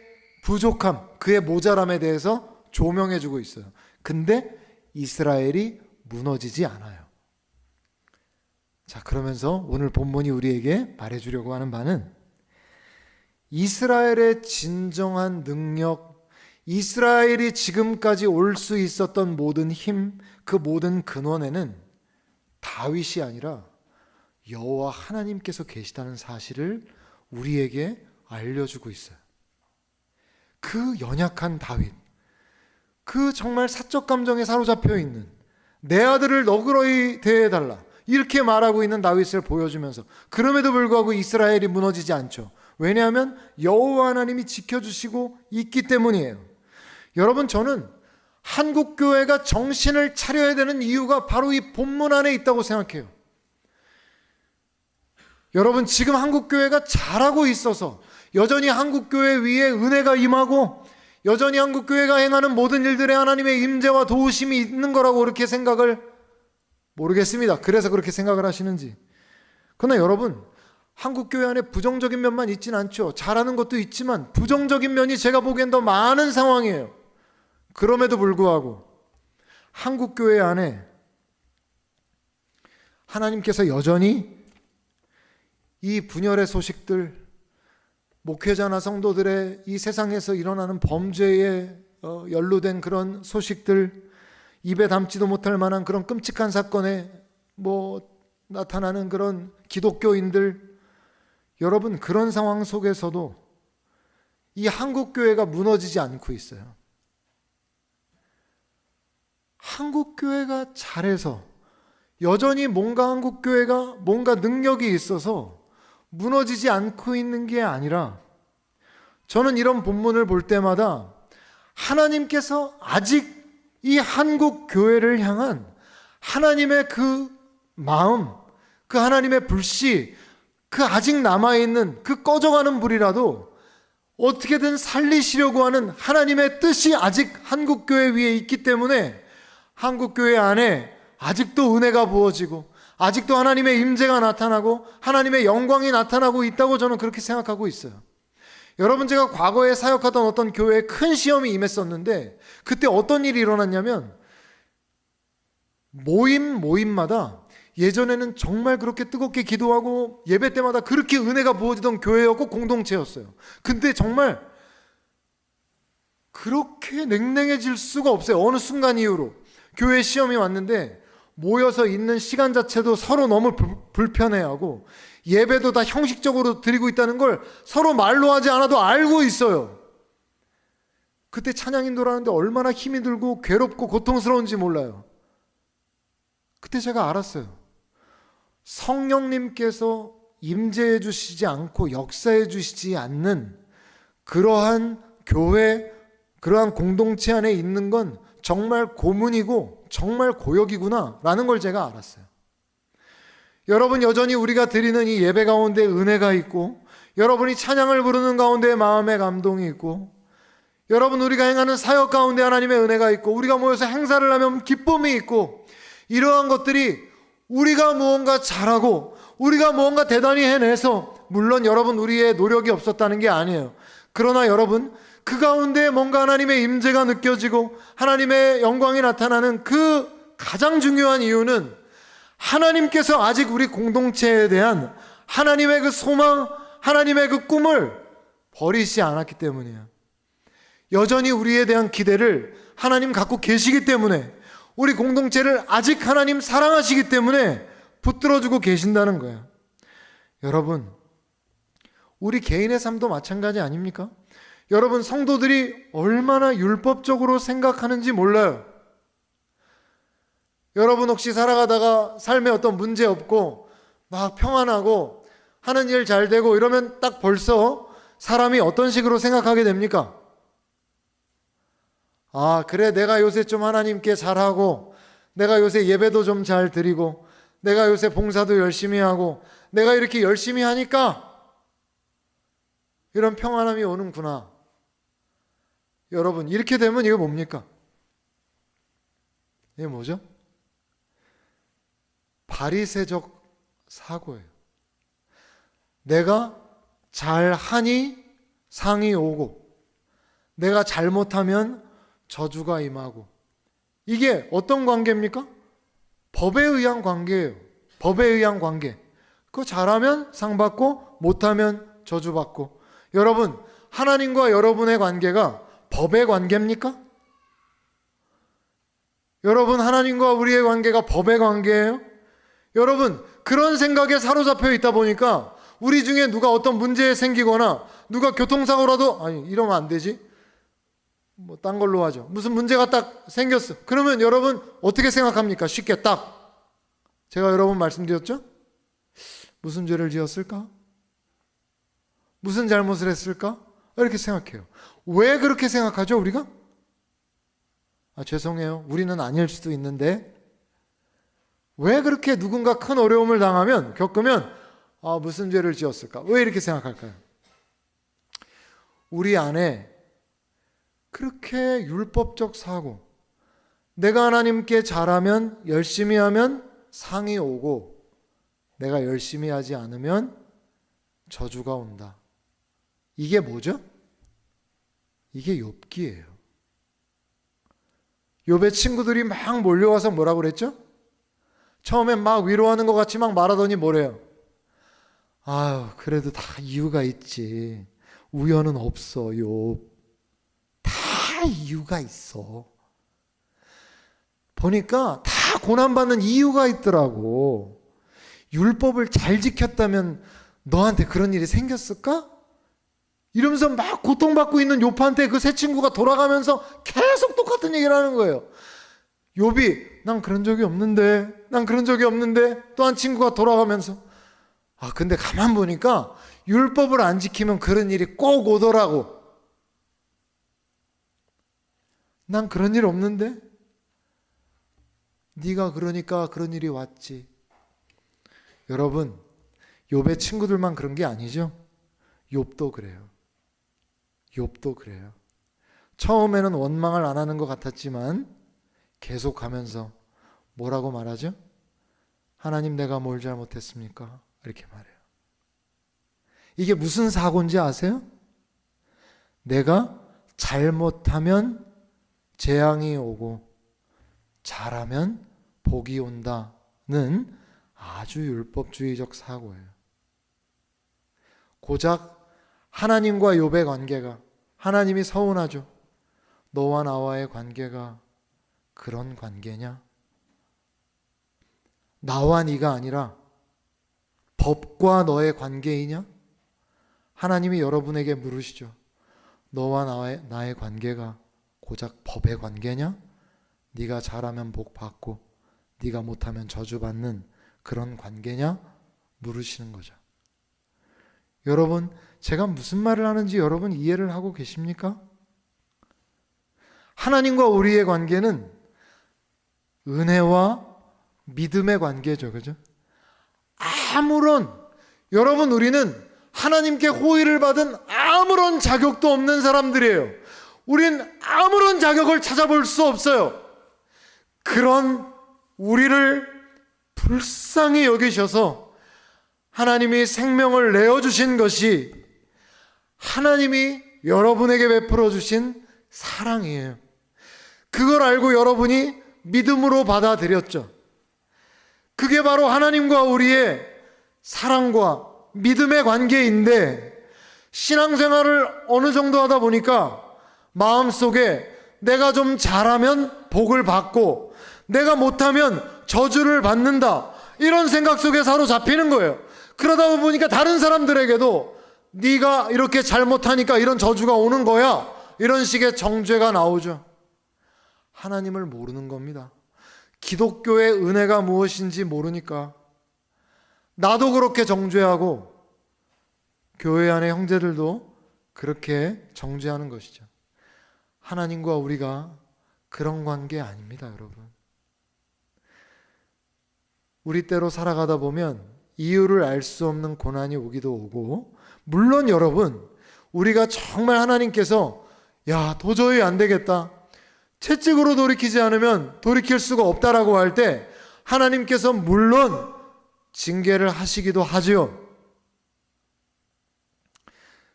부족함, 그의 모자람에 대해서 조명해주고 있어요. 근데 이스라엘이 무너지지 않아요. 자, 그러면서 오늘 본문이 우리에게 말해주려고 하는 바는 이스라엘의 진정한 능력, 이스라엘이 지금까지 올 수 있었던 모든 힘, 그 모든 근원에는 다윗이 아니라 여호와 하나님께서 계시다는 사실을 우리에게 알려주고 있어요. 그 연약한 다윗, 그 정말 사적 감정에 사로잡혀 있는, 내 아들을 너그러이 대해달라 이렇게 말하고 있는 다윗을 보여주면서, 그럼에도 불구하고 이스라엘이 무너지지 않죠. 왜냐하면 여호와 하나님이 지켜주시고 있기 때문이에요. 여러분, 저는 한국 교회가 정신을 차려야 되는 이유가 바로 이 본문 안에 있다고 생각해요. 여러분, 지금 한국 교회가 잘하고 있어서 여전히 한국 교회 위에 은혜가 임하고 여전히 한국 교회가 행하는 모든 일들에 하나님의 임재와 도우심이 있는 거라고 그렇게 생각을, 모르겠습니다. 그래서 그렇게 생각을 하시는지. 그러나 여러분, 한국 교회 안에 부정적인 면만 있진 않죠. 잘하는 것도 있지만 부정적인 면이 제가 보기엔 더 많은 상황이에요. 그럼에도 불구하고 한국 교회 안에 하나님께서 여전히 이 분열의 소식들, 목회자나 성도들의 이 세상에서 일어나는 범죄에 연루된 그런 소식들, 입에 담지도 못할 만한 그런 끔찍한 사건에 나타나는 그런 기독교인들, 여러분, 그런 상황 속에서도 이 한국 교회가 무너지지 않고 있어요. 한국 교회가 잘해서 여전히 한국 교회가 뭔가 능력이 있어서 무너지지 않고 있는 게 아니라, 저는 이런 본문을 볼 때마다 하나님께서 아직 이 한국 교회를 향한 하나님의 그 마음, 그 하나님의 불씨, 그 아직 남아있는 그 꺼져가는 불이라도 어떻게든 살리시려고 하는 하나님의 뜻이 아직 한국 교회 위에 있기 때문에 한국 교회 안에 아직도 은혜가 부어지고 아직도 하나님의 임재가 나타나고 하나님의 영광이 나타나고 있다고 저는 그렇게 생각하고 있어요. 여러분, 제가 과거에 사역하던 어떤 교회에 큰 시험이 임했었는데, 그때 어떤 일이 일어났냐면, 모임마다 예전에는 정말 그렇게 뜨겁게 기도하고 예배 때마다 그렇게 은혜가 부어지던 교회였고 공동체였어요. 근데 정말 그렇게 냉랭해질 수가 없어요. 어느 순간 이후로 교회 시험이 왔는데 모여서 있는 시간 자체도 서로 너무 불편해하고 예배도 다 형식적으로 드리고 있다는 걸 서로 말로 하지 않아도 알고 있어요. 그때 찬양 인도를 하는데 얼마나 힘이 들고 괴롭고 고통스러운지 몰라요. 그때 제가 알았어요. 성령님께서 임재해 주시지 않고 역사해 주시지 않는 그러한 교회, 그러한 공동체 안에 있는 건 정말 고문이고 정말 고역이구나 라는 걸 제가 알았어요. 여러분, 여전히 우리가 드리는 이 예배 가운데 은혜가 있고, 여러분이 찬양을 부르는 가운데 마음의 감동이 있고, 여러분, 우리가 행하는 사역 가운데 하나님의 은혜가 있고, 우리가 모여서 행사를 하면 기쁨이 있고, 이러한 것들이 우리가 무언가 잘하고 우리가 무언가 대단히 해내서, 물론 여러분 우리의 노력이 없었다는 게 아니에요. 그러나 여러분, 그 가운데 뭔가 하나님의 임재가 느껴지고 하나님의 영광이 나타나는 그 가장 중요한 이유는 하나님께서 아직 우리 공동체에 대한 하나님의 그 소망, 하나님의 그 꿈을 버리시지 않았기 때문이에요. 여전히 우리에 대한 기대를 하나님 갖고 계시기 때문에, 우리 공동체를 아직 하나님 사랑하시기 때문에 붙들어주고 계신다는 거예요. 여러분, 우리 개인의 삶도 마찬가지 아닙니까? 여러분, 성도들이 얼마나 율법적으로 생각하는지 몰라요. 여러분, 혹시 살아가다가 삶에 어떤 문제 없고 막 평안하고 하는 일 잘 되고 이러면 딱 벌써 사람이 어떤 식으로 생각하게 됩니까? 아, 그래, 내가 요새 좀 하나님께 잘하고, 내가 요새 예배도 좀 잘 드리고, 내가 요새 봉사도 열심히 하고, 내가 이렇게 열심히 하니까 이런 평안함이 오는구나. 여러분, 이렇게 되면 이거 뭡니까? 이게 뭐죠? 바리새적 사고예요. 내가 잘하니 상이 오고, 내가 잘못하면 저주가 임하고. 이게 어떤 관계입니까? 법에 의한 관계예요. 법에 의한 관계. 그거 잘하면 상 받고 못하면 저주 받고. 여러분, 하나님과 여러분의 관계가 법의 관계입니까? 여러분, 하나님과 우리의 관계가 법의 관계예요? 여러분, 그런 생각에 사로잡혀 있다 보니까 우리 중에 누가 어떤 문제 생기거나 누가 교통사고라도 아니 이러면 안 되지, 뭐 딴 걸로 하죠. 무슨 문제가 딱 생겼어. 그러면 여러분 어떻게 생각합니까? 쉽게 딱 제가 여러분 말씀드렸죠? 무슨 죄를 지었을까? 무슨 잘못을 했을까? 이렇게 생각해요. 왜 그렇게 생각하죠, 우리가? 죄송해요. 우리는 아닐 수도 있는데 왜 그렇게 누군가 큰 어려움을 당하면, 겪으면 무슨 죄를 지었을까? 왜 이렇게 생각할까요? 우리 안에 그렇게 율법적 사고, 내가 하나님께 잘하면, 열심히 하면 상이 오고 내가 열심히 하지 않으면 저주가 온다. 이게 뭐죠? 이게 욥기예요. 욥의 친구들이 막 몰려와서 뭐라고 그랬죠? 처음엔 막 위로하는 것 같이 막 말하더니 뭐래요? 아유, 그래도 다 이유가 있지. 우연은 없어, 욥. 다 이유가 있어. 보니까 다 고난받는 이유가 있더라고. 율법을 잘 지켰다면 너한테 그런 일이 생겼을까? 이러면서 막 고통받고 있는 욥한테 그 새 친구가 돌아가면서 계속 똑같은 얘기를 하는 거예요. 욥이 난 그런 적이 없는데, 난 그런 적이 없는데, 또 한 친구가 돌아가면서 근데 가만 보니까 율법을 안 지키면 그런 일이 꼭 오더라고. 난 그런 일 없는데? 네가 그러니까 그런 일이 왔지. 여러분, 욥의 친구들만 그런 게 아니죠. 욥도 그래요. 욥도 그래요. 처음에는 원망을 안 하는 것 같았지만 계속 가면서 뭐라고 말하죠? 하나님, 내가 뭘 잘못했습니까? 이렇게 말해요. 이게 무슨 사고인지 아세요? 내가 잘못하면 재앙이 오고 잘하면 복이 온다는 아주 율법주의적 사고예요. 고작 하나님과 욥의 관계가, 하나님이 서운하죠. 너와 나와의 관계가 그런 관계냐? 나와 네가 아니라 법과 너의 관계이냐? 하나님이 여러분에게 물으시죠. 너와 나의 관계가 고작 법의 관계냐? 네가 잘하면 복 받고 네가 못하면 저주받는 그런 관계냐? 물으시는 거죠. 여러분, 제가 무슨 말을 하는지 여러분 이해를 하고 계십니까? 하나님과 우리의 관계는 은혜와 믿음의 관계죠. 그죠? 여러분, 우리는 하나님께 호의를 받은 아무런 자격도 없는 사람들이에요. 우린 아무런 자격을 찾아볼 수 없어요. 그런 우리를 불쌍히 여기셔서 하나님이 생명을 내어주신 것이 하나님이 여러분에게 베풀어 주신 사랑이에요. 그걸 알고 여러분이 믿음으로 받아들였죠. 그게 바로 하나님과 우리의 사랑과 믿음의 관계인데, 신앙생활을 어느 정도 하다 보니까 마음속에 내가 좀 잘하면 복을 받고 내가 못하면 저주를 받는다, 이런 생각 속에 사로잡히는 거예요. 그러다 보니까 다른 사람들에게도 네가 이렇게 잘못하니까 이런 저주가 오는 거야, 이런 식의 정죄가 나오죠. 하나님을 모르는 겁니다. 기독교의 은혜가 무엇인지 모르니까 나도 그렇게 정죄하고 교회 안의 형제들도 그렇게 정죄하는 것이죠. 하나님과 우리가 그런 관계 아닙니다, 여러분. 우리 때로 살아가다 보면 이유를 알 수 없는 고난이 오기도 오고, 물론 여러분, 우리가 정말 하나님께서 도저히 안 되겠다, 채찍으로 돌이키지 않으면 돌이킬 수가 없다라고 할 때 하나님께서 물론 징계를 하시기도 하지요.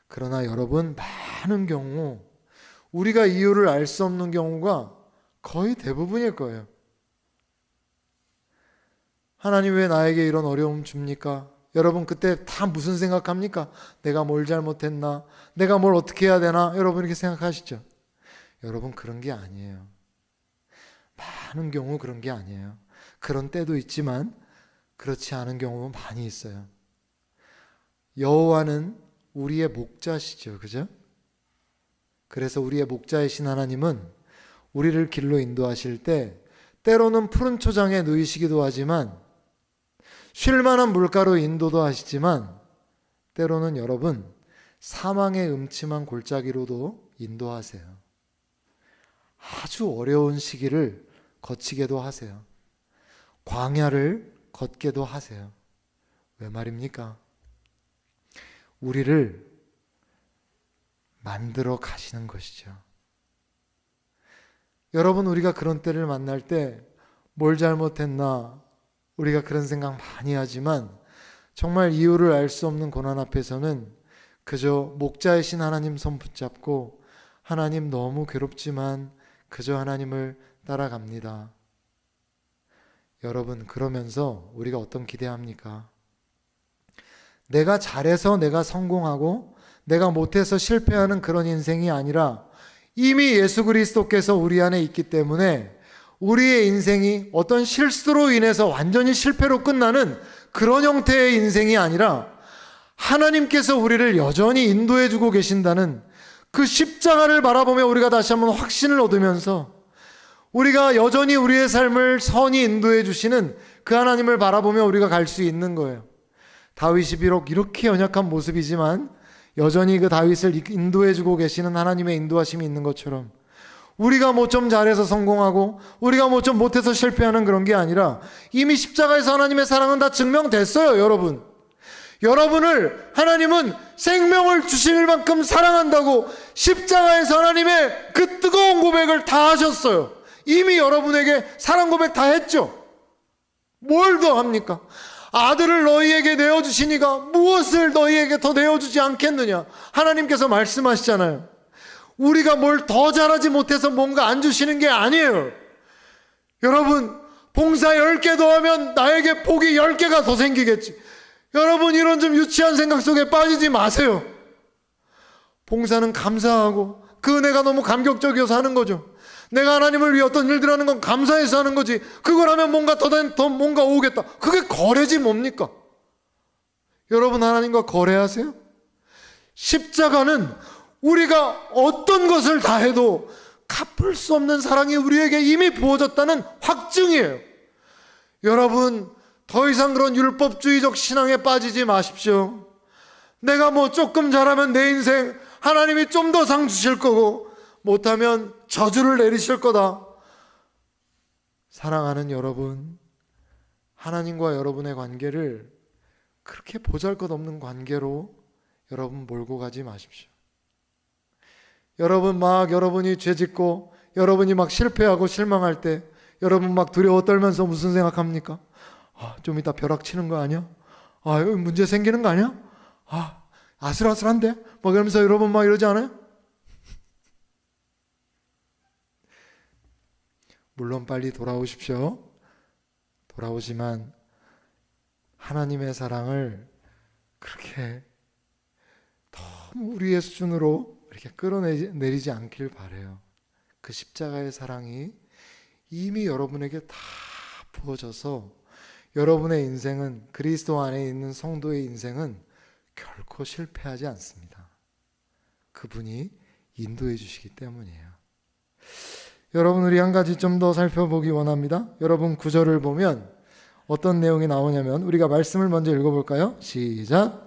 그러나 여러분, 많은 경우 우리가 이유를 알 수 없는 경우가 거의 대부분일 거예요. 하나님, 왜 나에게 이런 어려움 줍니까? 여러분, 그때 다 무슨 생각합니까? 내가 뭘 잘못했나? 내가 뭘 어떻게 해야 되나? 여러분, 이렇게 생각하시죠? 여러분, 그런 게 아니에요. 많은 경우 그런 게 아니에요. 그런 때도 있지만 그렇지 않은 경우가 많이 있어요. 여호와는 우리의 목자시죠. 그죠? 그래서 우리의 목자이신 하나님은 우리를 길로 인도하실 때 때로는 푸른 초장에 누이시기도 하지만 쉴만한 물가로 인도도 하시지만 때로는 여러분 사망의 음침한 골짜기로도 인도하세요. 아주 어려운 시기를 거치게도 하세요. 광야를 걷게도 하세요. 왜 말입니까? 우리를 만들어 가시는 것이죠. 여러분, 우리가 그런 때를 만날 때 뭘 잘못했나 우리가 그런 생각 많이 하지만 정말 이유를 알 수 없는 고난 앞에서는 그저 목자이신 하나님 손 붙잡고 하나님 너무 괴롭지만 그저 하나님을 따라갑니다. 여러분, 그러면서 우리가 어떤 기대합니까? 내가 잘해서 내가 성공하고 내가 못해서 실패하는 그런 인생이 아니라 이미 예수 그리스도께서 우리 안에 있기 때문에 우리의 인생이 어떤 실수로 인해서 완전히 실패로 끝나는 그런 형태의 인생이 아니라 하나님께서 우리를 여전히 인도해 주고 계신다는 그 십자가를 바라보며 우리가 다시 한번 확신을 얻으면서 우리가 여전히 우리의 삶을 선히 인도해 주시는 그 하나님을 바라보며 우리가 갈 수 있는 거예요. 다윗이 비록 이렇게 연약한 모습이지만 여전히 그 다윗을 인도해 주고 계시는 하나님의 인도하심이 있는 것처럼 우리가 뭐 좀 잘해서 성공하고 우리가 뭐 좀 못해서 실패하는 그런 게 아니라 이미 십자가에서 하나님의 사랑은 다 증명됐어요. 여러분, 여러분을 하나님은 생명을 주실 만큼 사랑한다고 십자가에서 하나님의 그 뜨거운 고백을 다 하셨어요. 이미 여러분에게 사랑 고백 다 했죠. 뭘 더 합니까? 아들을 너희에게 내어주시니가 무엇을 너희에게 더 내어주지 않겠느냐? 하나님께서 말씀하시잖아요. 우리가 뭘 더 잘하지 못해서 뭔가 안 주시는 게 아니에요. 여러분, 봉사 10개 더 하면 나에게 복이 10개가 더 생기겠지. 여러분, 이런 좀 유치한 생각 속에 빠지지 마세요. 봉사는 감사하고 그 은혜가 너무 감격적이어서 하는 거죠. 내가 하나님을 위해 어떤 일들 하는 건 감사해서 하는 거지. 그걸 하면 뭔가 더 뭔가 오겠다. 그게 거래지 뭡니까? 여러분, 하나님과 거래하세요? 십자가는 우리가 어떤 것을 다 해도 갚을 수 없는 사랑이 우리에게 이미 부어졌다는 확증이에요. 여러분, 더 이상 그런 율법주의적 신앙에 빠지지 마십시오. 내가 뭐 조금 잘하면 내 인생 하나님이 좀 더 상 주실 거고 못하면 저주를 내리실 거다. 사랑하는 여러분, 하나님과 여러분의 관계를 그렇게 보잘것없는 관계로 여러분 몰고 가지 마십시오. 여러분이 죄 짓고 여러분이 막 실패하고 실망할 때 여러분 막 두려워 떨면서 무슨 생각합니까? 좀 이따 벼락 치는 거 아니야? 여기 문제 생기는 거 아니야? 아슬아슬한데? 막 이러면서 여러분 막 이러지 않아요? 물론 빨리 돌아오십시오. 돌아오지만 하나님의 사랑을 그렇게 너무 우리의 수준으로 이렇게 끌어내리지 않길 바라요. 그 십자가의 사랑이 이미 여러분에게 다 부어져서 여러분의 인생은, 그리스도 안에 있는 성도의 인생은 결코 실패하지 않습니다. 그분이 인도해 주시기 때문이에요. 여러분, 우리 한 가지 좀 더 살펴보기 원합니다. 여러분, 구절을 보면 어떤 내용이 나오냐면 우리가 말씀을 먼저 읽어볼까요? 시작.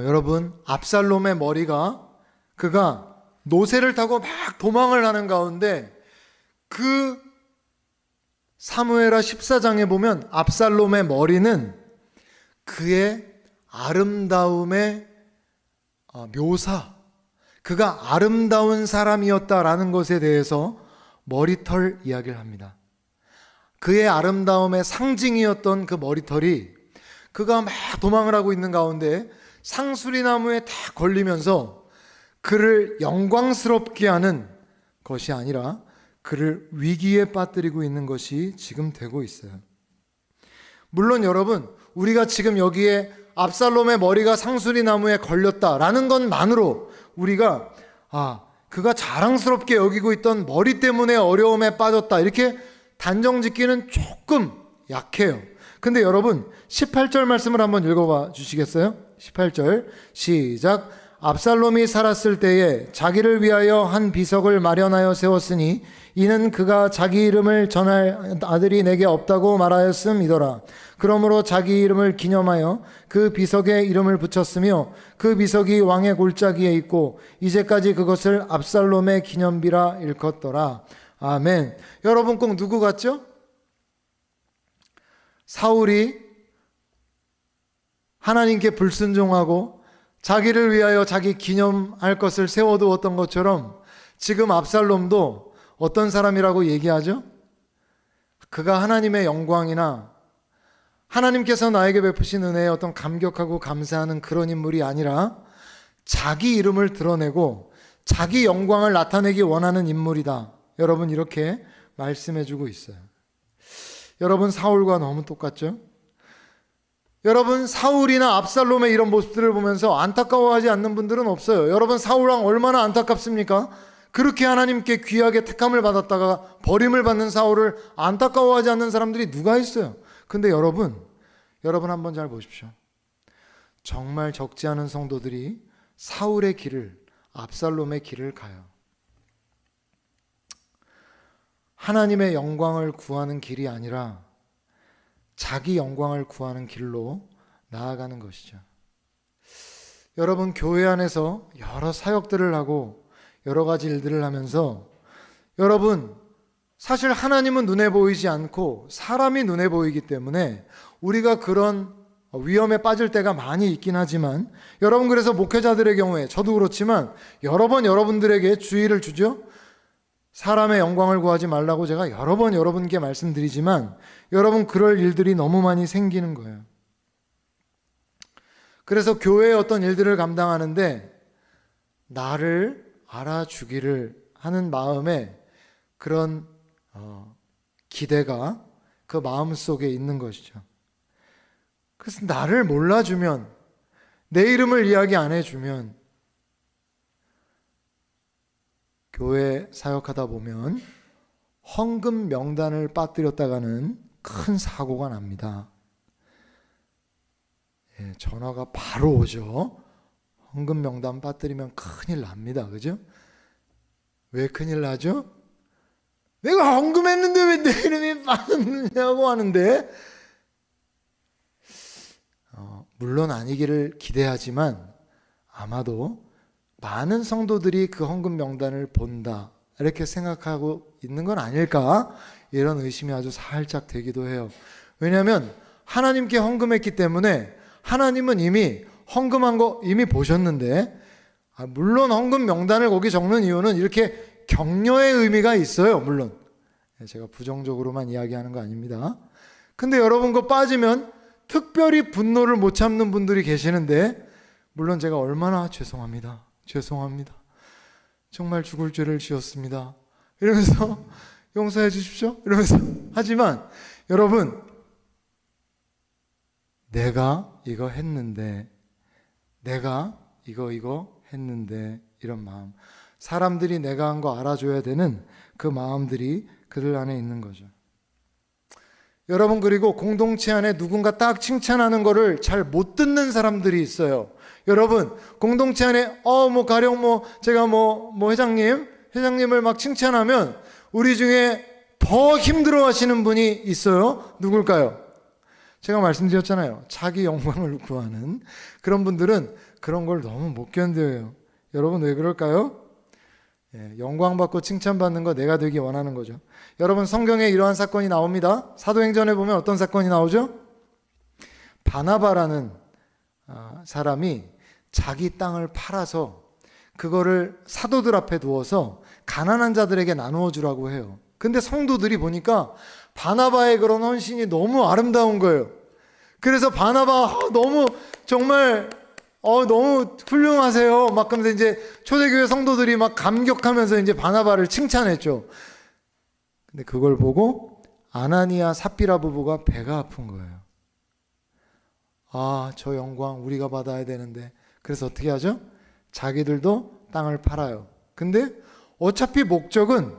여러분, 압살롬의 머리가 그가 노새를 타고 막 도망을 하는 가운데 그 사무엘하 14장에 보면 압살롬의 머리는 그의 아름다움의 묘사, 그가 아름다운 사람이었다라는 것에 대해서 머리털 이야기를 합니다. 그의 아름다움의 상징이었던 그 머리털이 그가 막 도망을 하고 있는 가운데 상수리나무에 딱 걸리면서 그를 영광스럽게 하는 것이 아니라 그를 위기에 빠뜨리고 있는 것이 지금 되고 있어요. 물론 여러분, 우리가 지금 여기에 압살롬의 머리가 상수리 나무에 걸렸다라는 것만으로 우리가 그가 자랑스럽게 여기고 있던 머리 때문에 어려움에 빠졌다 이렇게 단정 짓기는 조금 약해요. 근데 여러분 18절 말씀을 한번 읽어봐 주시겠어요? 18절 시작. 압살롬이 살았을 때에 자기를 위하여 한 비석을 마련하여 세웠으니 이는 그가 자기 이름을 전할 아들이 내게 없다고 말하였음이더라. 그러므로 자기 이름을 기념하여 그 비석에 이름을 붙였으며 그 비석이 왕의 골짜기에 있고 이제까지 그것을 압살롬의 기념비라 일컫더라. 아멘. 여러분 꼭 누구 같죠? 사울이 하나님께 불순종하고 자기를 위하여 자기 기념할 것을 세워두었던 것처럼 지금 압살롬도 어떤 사람이라고 얘기하죠? 그가 하나님의 영광이나 하나님께서 나에게 베푸신 은혜에 어떤 감격하고 감사하는 그런 인물이 아니라 자기 이름을 드러내고 자기 영광을 나타내기 원하는 인물이다. 여러분 이렇게 말씀해주고 있어요. 여러분 사울과 너무 똑같죠? 여러분 사울이나 압살롬의 이런 모습들을 보면서 안타까워하지 않는 분들은 없어요. 여러분 사울왕 얼마나 안타깝습니까? 그렇게 하나님께 귀하게 택함을 받았다가 버림을 받는 사울을 안타까워하지 않는 사람들이 누가 있어요? 근데 여러분 한번 잘 보십시오. 정말 적지 않은 성도들이 사울의 길을, 압살롬의 길을 가요. 하나님의 영광을 구하는 길이 아니라 자기 영광을 구하는 길로 나아가는 것이죠. 여러분 교회 안에서 여러 사역들을 하고 여러 가지 일들을 하면서 여러분 사실 하나님은 눈에 보이지 않고 사람이 눈에 보이기 때문에 우리가 그런 위험에 빠질 때가 많이 있긴 하지만 여러분 그래서 목회자들의 경우에 저도 그렇지만 여러 번 여러분들에게 주의를 주죠. 사람의 영광을 구하지 말라고 제가 여러 번 여러분께 말씀드리지만 여러분 그럴 일들이 너무 많이 생기는 거예요. 그래서 교회의 어떤 일들을 감당하는데 나를 알아주기를 하는 마음에 그런 기대가 그 마음 속에 있는 것이죠. 그래서 나를 몰라주면 내 이름을 이야기 안 해주면 교회 사역하다 보면 헌금 명단을 빠뜨렸다가는 큰 사고가 납니다. 전화가 바로 오죠. 헌금 명단 빠뜨리면 큰일 납니다. 그죠? 왜 큰일 나죠? 내가 헌금했는데 왜 내 이름이 빠졌느냐고 하는데 물론 아니기를 기대하지만 아마도 많은 성도들이 그 헌금 명단을 본다 이렇게 생각하고 있는 건 아닐까 이런 의심이 아주 살짝 되기도 해요. 왜냐하면 하나님께 헌금했기 때문에 하나님은 이미 헌금한 거 이미 보셨는데 물론 헌금 명단을 거기 적는 이유는 이렇게 격려의 의미가 있어요. 물론 제가 부정적으로만 이야기하는 거 아닙니다. 근데 여러분 거 빠지면 특별히 분노를 못 참는 분들이 계시는데 물론 제가 얼마나 죄송합니다. 정말 죽을 죄를 지었습니다. 이러면서 용서해 주십시오. 이러면서 하지만 여러분 내가 이거 했는데 내가 이거 했는데 이런 마음 사람들이 내가 한 거 알아줘야 되는 그 마음들이 그들 안에 있는 거죠. 여러분 그리고 공동체 안에 누군가 딱 칭찬하는 거를 잘 못 듣는 사람들이 있어요. 여러분 공동체 안에 가령 제가 회장님을 막 칭찬하면 우리 중에 더 힘들어 하시는 분이 있어요. 누굴까요? 제가 말씀드렸잖아요. 자기 영광을 구하는 그런 분들은 그런 걸 너무 못 견뎌요. 여러분 왜 그럴까요? 영광받고 칭찬받는 거 내가 되기 원하는 거죠. 여러분 성경에 이러한 사건이 나옵니다. 사도행전에 보면 어떤 사건이 나오죠? 바나바라는 사람이 자기 땅을 팔아서 그거를 사도들 앞에 두어서 가난한 자들에게 나누어 주라고 해요. 근데 성도들이 보니까 바나바의 그런 헌신이 너무 아름다운 거예요. 그래서 바나바 너무 정말 너무 훌륭하세요. 막 그러면서 이제 초대교회 성도들이 막 감격하면서 이제 바나바를 칭찬했죠. 근데 그걸 보고 아나니아 삽비라 부부가 배가 아픈 거예요. 아, 저 영광 우리가 받아야 되는데. 그래서 어떻게 하죠? 자기들도 땅을 팔아요. 근데 어차피 목적은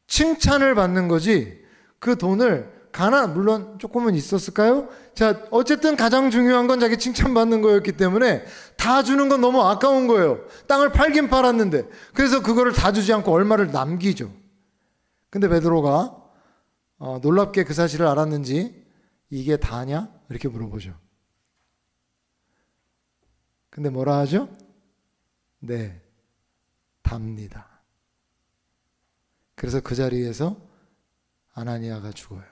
칭찬을 받는 거지 그 돈을 물론 조금은 있었을까요? 자, 어쨌든 가장 중요한 건 자기 칭찬받는 거였기 때문에 다 주는 건 너무 아까운 거예요. 땅을 팔긴 팔았는데. 그래서 그거를 다 주지 않고 얼마를 남기죠. 근데 베드로가 놀랍게 그 사실을 알았는지 이게 다냐? 이렇게 물어보죠. 근데 뭐라 하죠? 네, 답니다. 그래서 그 자리에서 아나니아가 죽어요.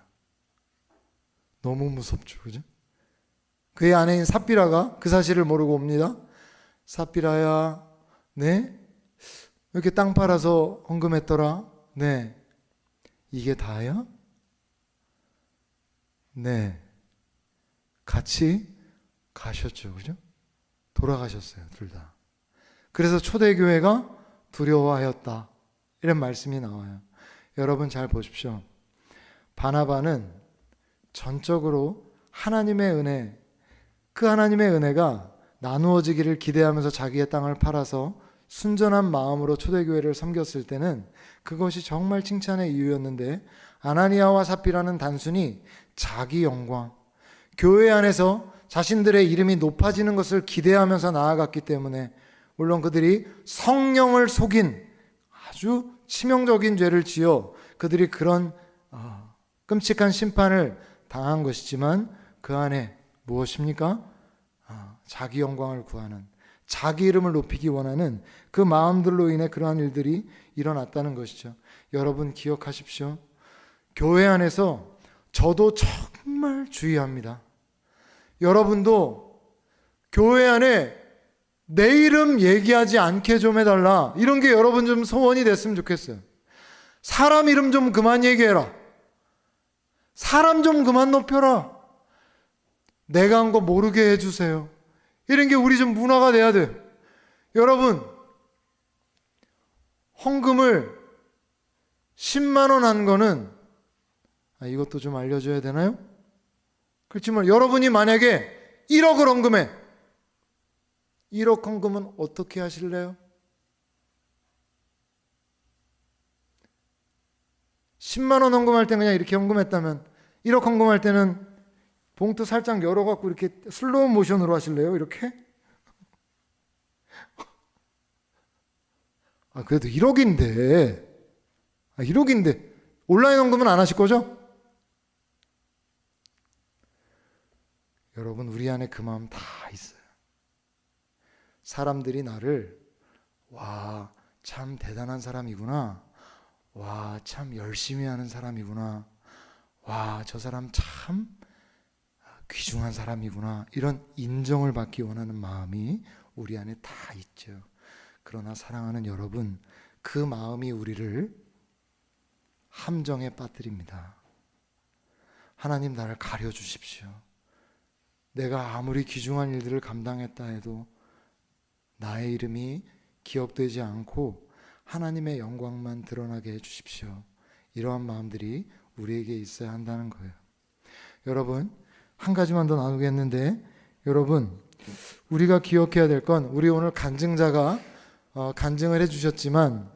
너무 무섭죠, 그죠? 그의 아내인 삽비라가 그 사실을 모르고 옵니다. 삽비라야, 네? 이렇게 땅 팔아서 헌금했더라? 네. 이게 다야? 네. 같이 가셨죠, 그죠? 돌아가셨어요, 둘 다. 그래서 초대교회가 두려워하였다. 이런 말씀이 나와요. 여러분 잘 보십시오. 바나바는 전적으로 하나님의 은혜, 그 하나님의 은혜가 나누어지기를 기대하면서 자기의 땅을 팔아서 순전한 마음으로 초대교회를 섬겼을 때는 그것이 정말 칭찬의 이유였는데, 아나니아와 삽비라는 단순히 자기 영광, 교회 안에서 자신들의 이름이 높아지는 것을 기대하면서 나아갔기 때문에, 물론 그들이 성령을 속인 아주 치명적인 죄를 지어 그들이 그런 끔찍한 심판을 당한 것이지만, 그 안에 무엇입니까? 자기 영광을 구하는, 자기 이름을 높이기 원하는 그 마음들로 인해 그러한 일들이 일어났다는 것이죠. 여러분 기억하십시오. 교회 안에서 저도 정말 주의합니다. 여러분도 교회 안에 내 이름 얘기하지 않게 좀 해달라, 이런 게 여러분 좀 소원이 됐으면 좋겠어요. 사람 이름 좀 그만 얘기해라. 사람 좀 그만 높여라. 내가 한 거 모르게 해주세요. 이런 게 우리 좀 문화가 돼야 돼. 여러분, 헌금을 10만 원 한 거는, 이것도 좀 알려줘야 되나요? 그렇지만 여러분이 만약에 1억을 헌금해, 1억 헌금은 어떻게 하실래요? 10만 원 헌금할 때 그냥 이렇게 헌금했다면, 1억 헌금할 때는 봉투 살짝 열어갖고 이렇게 슬로우 모션으로 하실래요? 이렇게? 그래도 1억인데, 1억인데 온라인 헌금은 안 하실 거죠? 여러분, 우리 안에 그 마음 다 있어요. 사람들이 나를 와, 참 대단한 사람이구나, 와, 참 열심히 하는 사람이구나, 와, 저 사람 참 귀중한 사람이구나, 이런 인정을 받기 원하는 마음이 우리 안에 다 있죠. 그러나 사랑하는 여러분, 그 마음이 우리를 함정에 빠뜨립니다. 하나님, 나를 가려주십시오. 내가 아무리 귀중한 일들을 감당했다 해도 나의 이름이 기억되지 않고 하나님의 영광만 드러나게 해주십시오. 이러한 마음들이 우리에게 있어야 한다는 거예요. 여러분, 한 가지만 더 나누겠는데, 여러분, 우리가 기억해야 될 건, 우리 오늘 간증자가 간증을 해주셨지만,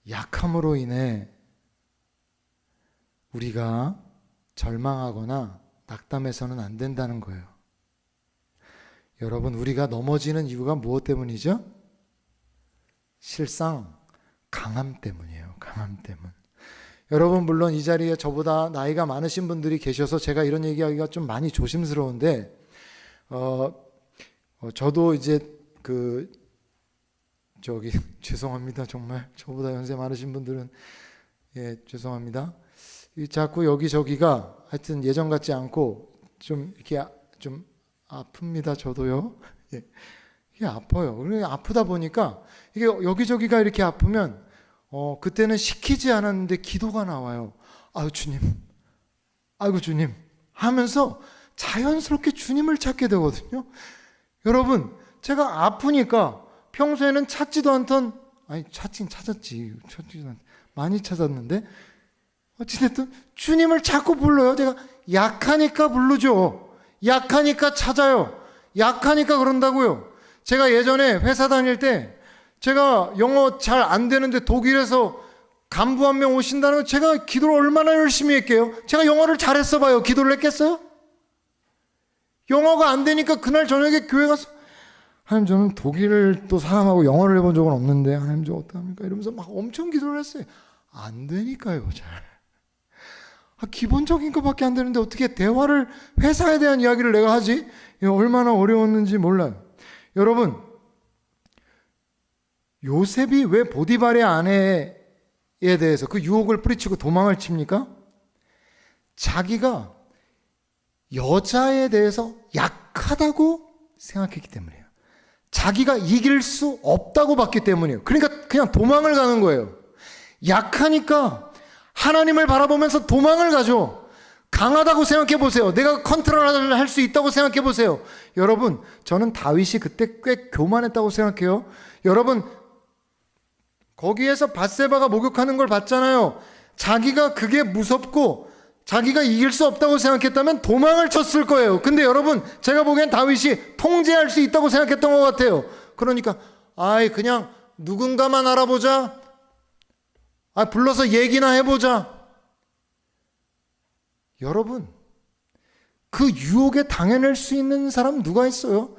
약함으로 인해 우리가 절망하거나 낙담해서는 안 된다는 거예요. 여러분, 우리가 넘어지는 이유가 무엇 때문이죠? 실상 강함 때문이에요. 강함 때문. 여러분, 물론 이 자리에 저보다 나이가 많으신 분들이 계셔서 제가 이런 얘기하기가 좀 많이 조심스러운데, 저도 이제 죄송합니다. 정말 저보다 연세 많으신 분들은 죄송합니다. 자꾸 여기저기가 하여튼 예전 같지 않고 좀 이렇게 좀 아픕니다. 저도요. 이게 아파요. 아프다 보니까 이게 여기저기가 이렇게 아프면 그때는 시키지 않았는데 기도가 나와요. 아유 주님, 아이고 주님 하면서 자연스럽게 주님을 찾게 되거든요. 여러분, 제가 아프니까 평소에는 찾지도 않던, 아니 찾긴 찾았지, 많이 찾았는데 어찌됐든 주님을 자꾸 불러요. 제가 약하니까 부르죠. 약하니까 찾아요. 약하니까 그런다고요. 제가 예전에 회사 다닐 때 제가 영어 잘 안 되는데 독일에서 간부 한 명 오신다는 거 제가 기도를 얼마나 열심히 했게요. 제가 영어를 잘했어 봐요. 기도를 했겠어요? 영어가 안 되니까 그날 저녁에 교회 가서 하나님, 저는 독일을 또 사람하고 영어를 해본 적은 없는데 하나님 저 어떡합니까? 이러면서 막 엄청 기도를 했어요. 안 되니까요. 잘. 기본적인 것밖에 안 되는데 어떻게 대화를, 회사에 대한 이야기를 내가 하지? 얼마나 어려웠는지 몰라요. 여러분, 요셉이 왜 보디발의 아내에 대해서 그 유혹을 뿌리치고 도망을 칩니까? 자기가 여자에 대해서 약하다고 생각했기 때문이에요. 자기가 이길 수 없다고 봤기 때문이에요. 그러니까 그냥 도망을 가는 거예요. 약하니까 하나님을 바라보면서 도망을 가죠. 강하다고 생각해 보세요. 내가 컨트롤을 할 수 있다고 생각해 보세요. 여러분, 저는 다윗이 그때 꽤 교만했다고 생각해요. 여러분, 거기에서 밧세바가 목욕하는 걸 봤잖아요. 자기가 그게 무섭고 자기가 이길 수 없다고 생각했다면 도망을 쳤을 거예요. 근데 여러분, 제가 보기엔 다윗이 통제할 수 있다고 생각했던 것 같아요. 그러니까 그냥 누군가만 알아보자. 불러서 얘기나 해보자. 여러분, 그 유혹에 당해낼 수 있는 사람 누가 있어요?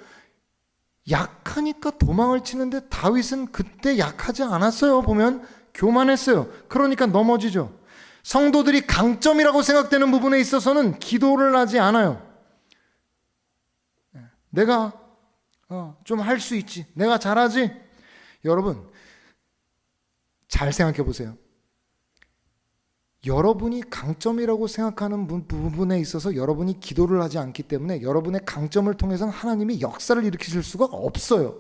약하니까 도망을 치는데 다윗은 그때 약하지 않았어요. 보면 교만했어요. 그러니까 넘어지죠. 성도들이 강점이라고 생각되는 부분에 있어서는 기도를 하지 않아요. 내가 좀 할 수 있지, 내가 잘하지. 여러분, 잘 생각해 보세요. 여러분이 강점이라고 생각하는 부분에 있어서 여러분이 기도를 하지 않기 때문에 여러분의 강점을 통해서는 하나님이 역사를 일으키실 수가 없어요.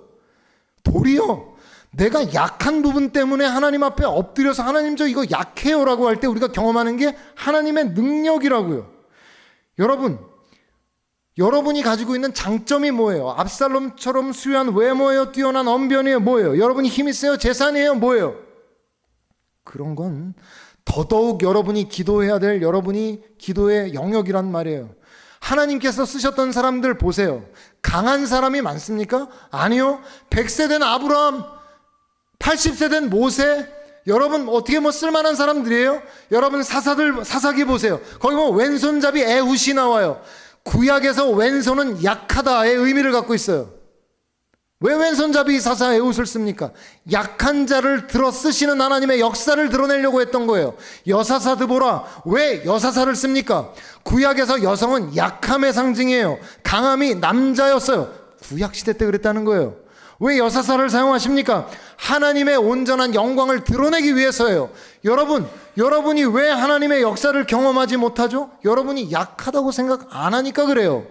도리어 내가 약한 부분 때문에 하나님 앞에 엎드려서 하나님 저 이거 약해요라고 할 때 우리가 경험하는 게 하나님의 능력이라고요. 여러분이 가지고 있는 장점이 뭐예요? 압살롬처럼 수려한 외모예요? 뛰어난 언변이에요? 뭐예요? 여러분이 힘이 세요? 재산이에요? 뭐예요? 그런 건 더더욱 여러분이 기도해야 될 여러분이 기도의 영역이란 말이에요. 하나님께서 쓰셨던 사람들 보세요. 강한 사람이 많습니까? 아니요. 100세 된 아브라함, 80세 된 모세, 여러분 어떻게 쓸만한 사람들이에요? 여러분 사사기 보세요. 거기 보면 왼손잡이 에훗이 나와요. 구약에서 왼손은 약하다의 의미를 갖고 있어요. 왜 왼손잡이 사사 에훗을 씁니까? 약한 자를 들어 쓰시는 하나님의 역사를 드러내려고 했던 거예요. 여사사 드보라, 왜 여사사를 씁니까? 구약에서 여성은 약함의 상징이에요. 강함이 남자였어요. 구약시대 때 그랬다는 거예요. 왜 여사사를 사용하십니까? 하나님의 온전한 영광을 드러내기 위해서예요. 여러분이 왜 하나님의 역사를 경험하지 못하죠? 여러분이 약하다고 생각 안 하니까 그래요.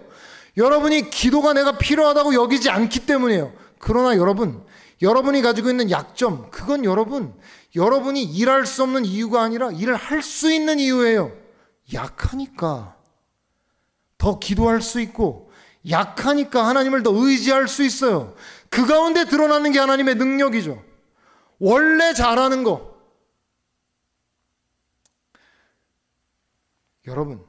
여러분이 기도가 내가 필요하다고 여기지 않기 때문이에요. 그러나 여러분이 가지고 있는 약점, 그건 여러분이 일할 수 없는 이유가 아니라 일을 할 수 있는 이유예요. 약하니까 더 기도할 수 있고, 약하니까 하나님을 더 의지할 수 있어요. 그 가운데 드러나는 게 하나님의 능력이죠. 원래 잘하는 거. 여러분,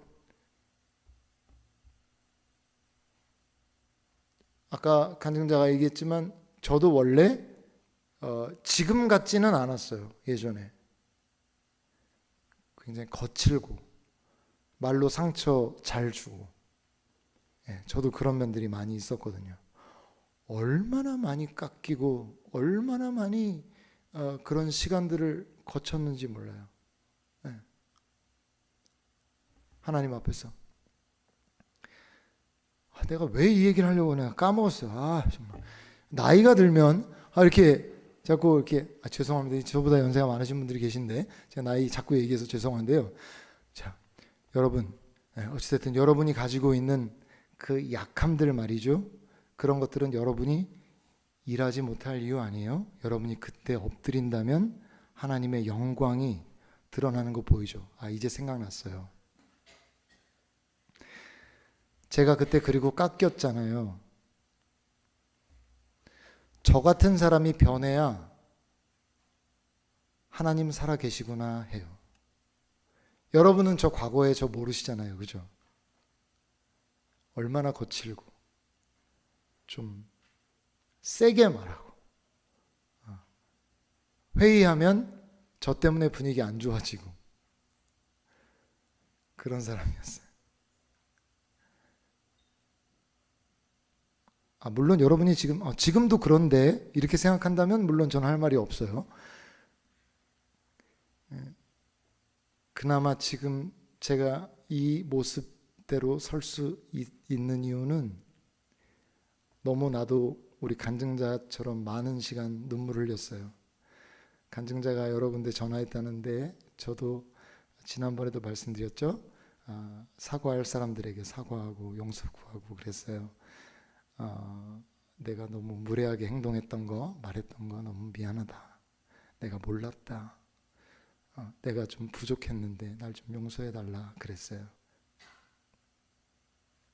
아까 간증자가 얘기했지만 저도 원래 지금 같지는 않았어요. 예전에 굉장히 거칠고 말로 상처 잘 주고, 저도 그런 면들이 많이 있었거든요. 얼마나 많이 깎이고 얼마나 많이 그런 시간들을 거쳤는지 몰라요. 하나님 앞에서 내가 왜 이 얘기를 하려고 내가 까먹었어요. 정말 나이가 들면 이렇게 자꾸 이렇게 죄송합니다. 저보다 연세가 많으신 분들이 계신데 제가 나이 자꾸 얘기해서 죄송한데요. 자, 여러분, 어찌됐든 여러분이 가지고 있는 그 약함들 말이죠. 그런 것들은 여러분이 일하지 못할 이유 아니에요. 여러분이 그때 엎드린다면 하나님의 영광이 드러나는 거 보이죠. 이제 생각났어요. 제가 그때 그리고 깎였잖아요. 저 같은 사람이 변해야 하나님 살아 계시구나 해요. 여러분은 저 과거에 저 모르시잖아요. 그죠? 얼마나 거칠고 좀 세게 말하고 회의하면 저 때문에 분위기 안 좋아지고 그런 사람이었어요. 물론 여러분이 지금도 그런데 이렇게 생각한다면 물론 저는 할 말이 없어요. 그나마 지금 제가 이 모습대로 설 수 있는 이유는 너무 나도 우리 간증자처럼 많은 시간 눈물을 흘렸어요. 간증자가 여러 군데 전화했다는데 저도 지난번에도 말씀드렸죠. 사과할 사람들에게 사과하고 용서 구하고 그랬어요. 내가 너무 무례하게 행동했던 거, 말했던 거 너무 미안하다. 내가 몰랐다. 내가 좀 부족했는데 날 좀 용서해달라 그랬어요.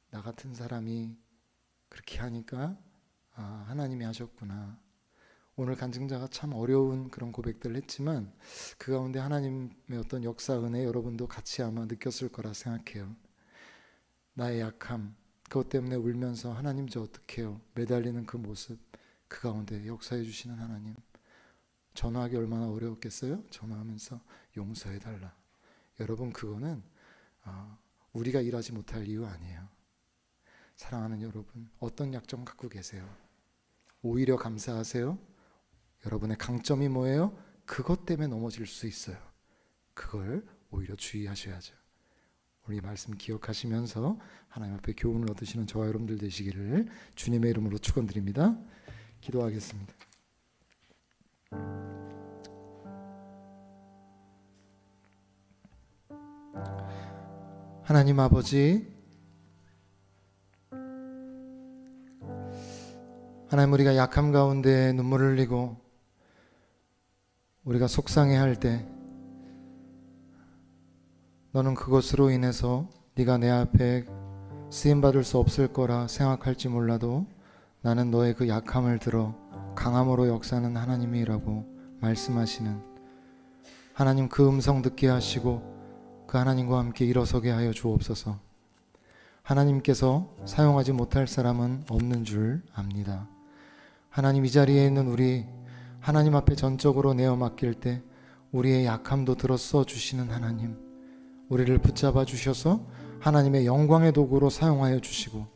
나 같은 사람이 그렇게 하니까 하나님이 하셨구나. 오늘 간증자가 참 어려운 그런 고백들을 했지만 그 가운데 하나님의 어떤 역사 은혜 여러분도 같이 아마 느꼈을 거라 생각해요. 나의 약함, 그것 때문에 울면서 하나님 저 어떡해요 매달리는 그 모습, 그 가운데 역사해 주시는 하나님. 전화하기 얼마나 어려웠겠어요? 전화하면서 용서해달라. 여러분 그거는 우리가 일하지 못할 이유 아니에요. 사랑하는 여러분, 어떤 약점 갖고 계세요? 오히려 감사하세요. 여러분의 강점이 뭐예요? 그것 때문에 넘어질 수 있어요. 그걸 오히려 주의하셔야죠. 우리 말씀 기억하시면서 하나님 앞에 교훈을 얻으시는 저와 여러분들 되시기를 주님의 이름으로 축원드립니다. 기도하겠습니다. 하나님 아버지, 하나님 우리가 약함 가운데 눈물을 흘리고 우리가 속상해할 때 너는 그것으로 인해서 네가 내 앞에 쓰임받을 수 없을 거라 생각할지 몰라도 나는 너의 그 약함을 들어 강함으로 역사하는 하나님이라고 말씀하시는 하나님, 그 음성 듣게 하시고 그 하나님과 함께 일어서게 하여 주옵소서. 하나님께서 사용하지 못할 사람은 없는 줄 압니다. 하나님, 이 자리에 있는 우리 하나님 앞에 전적으로 내어 맡길 때 우리의 약함도 들어 써주시는 하나님, 우리를 붙잡아 주셔서 하나님의 영광의 도구로 사용하여 주시고,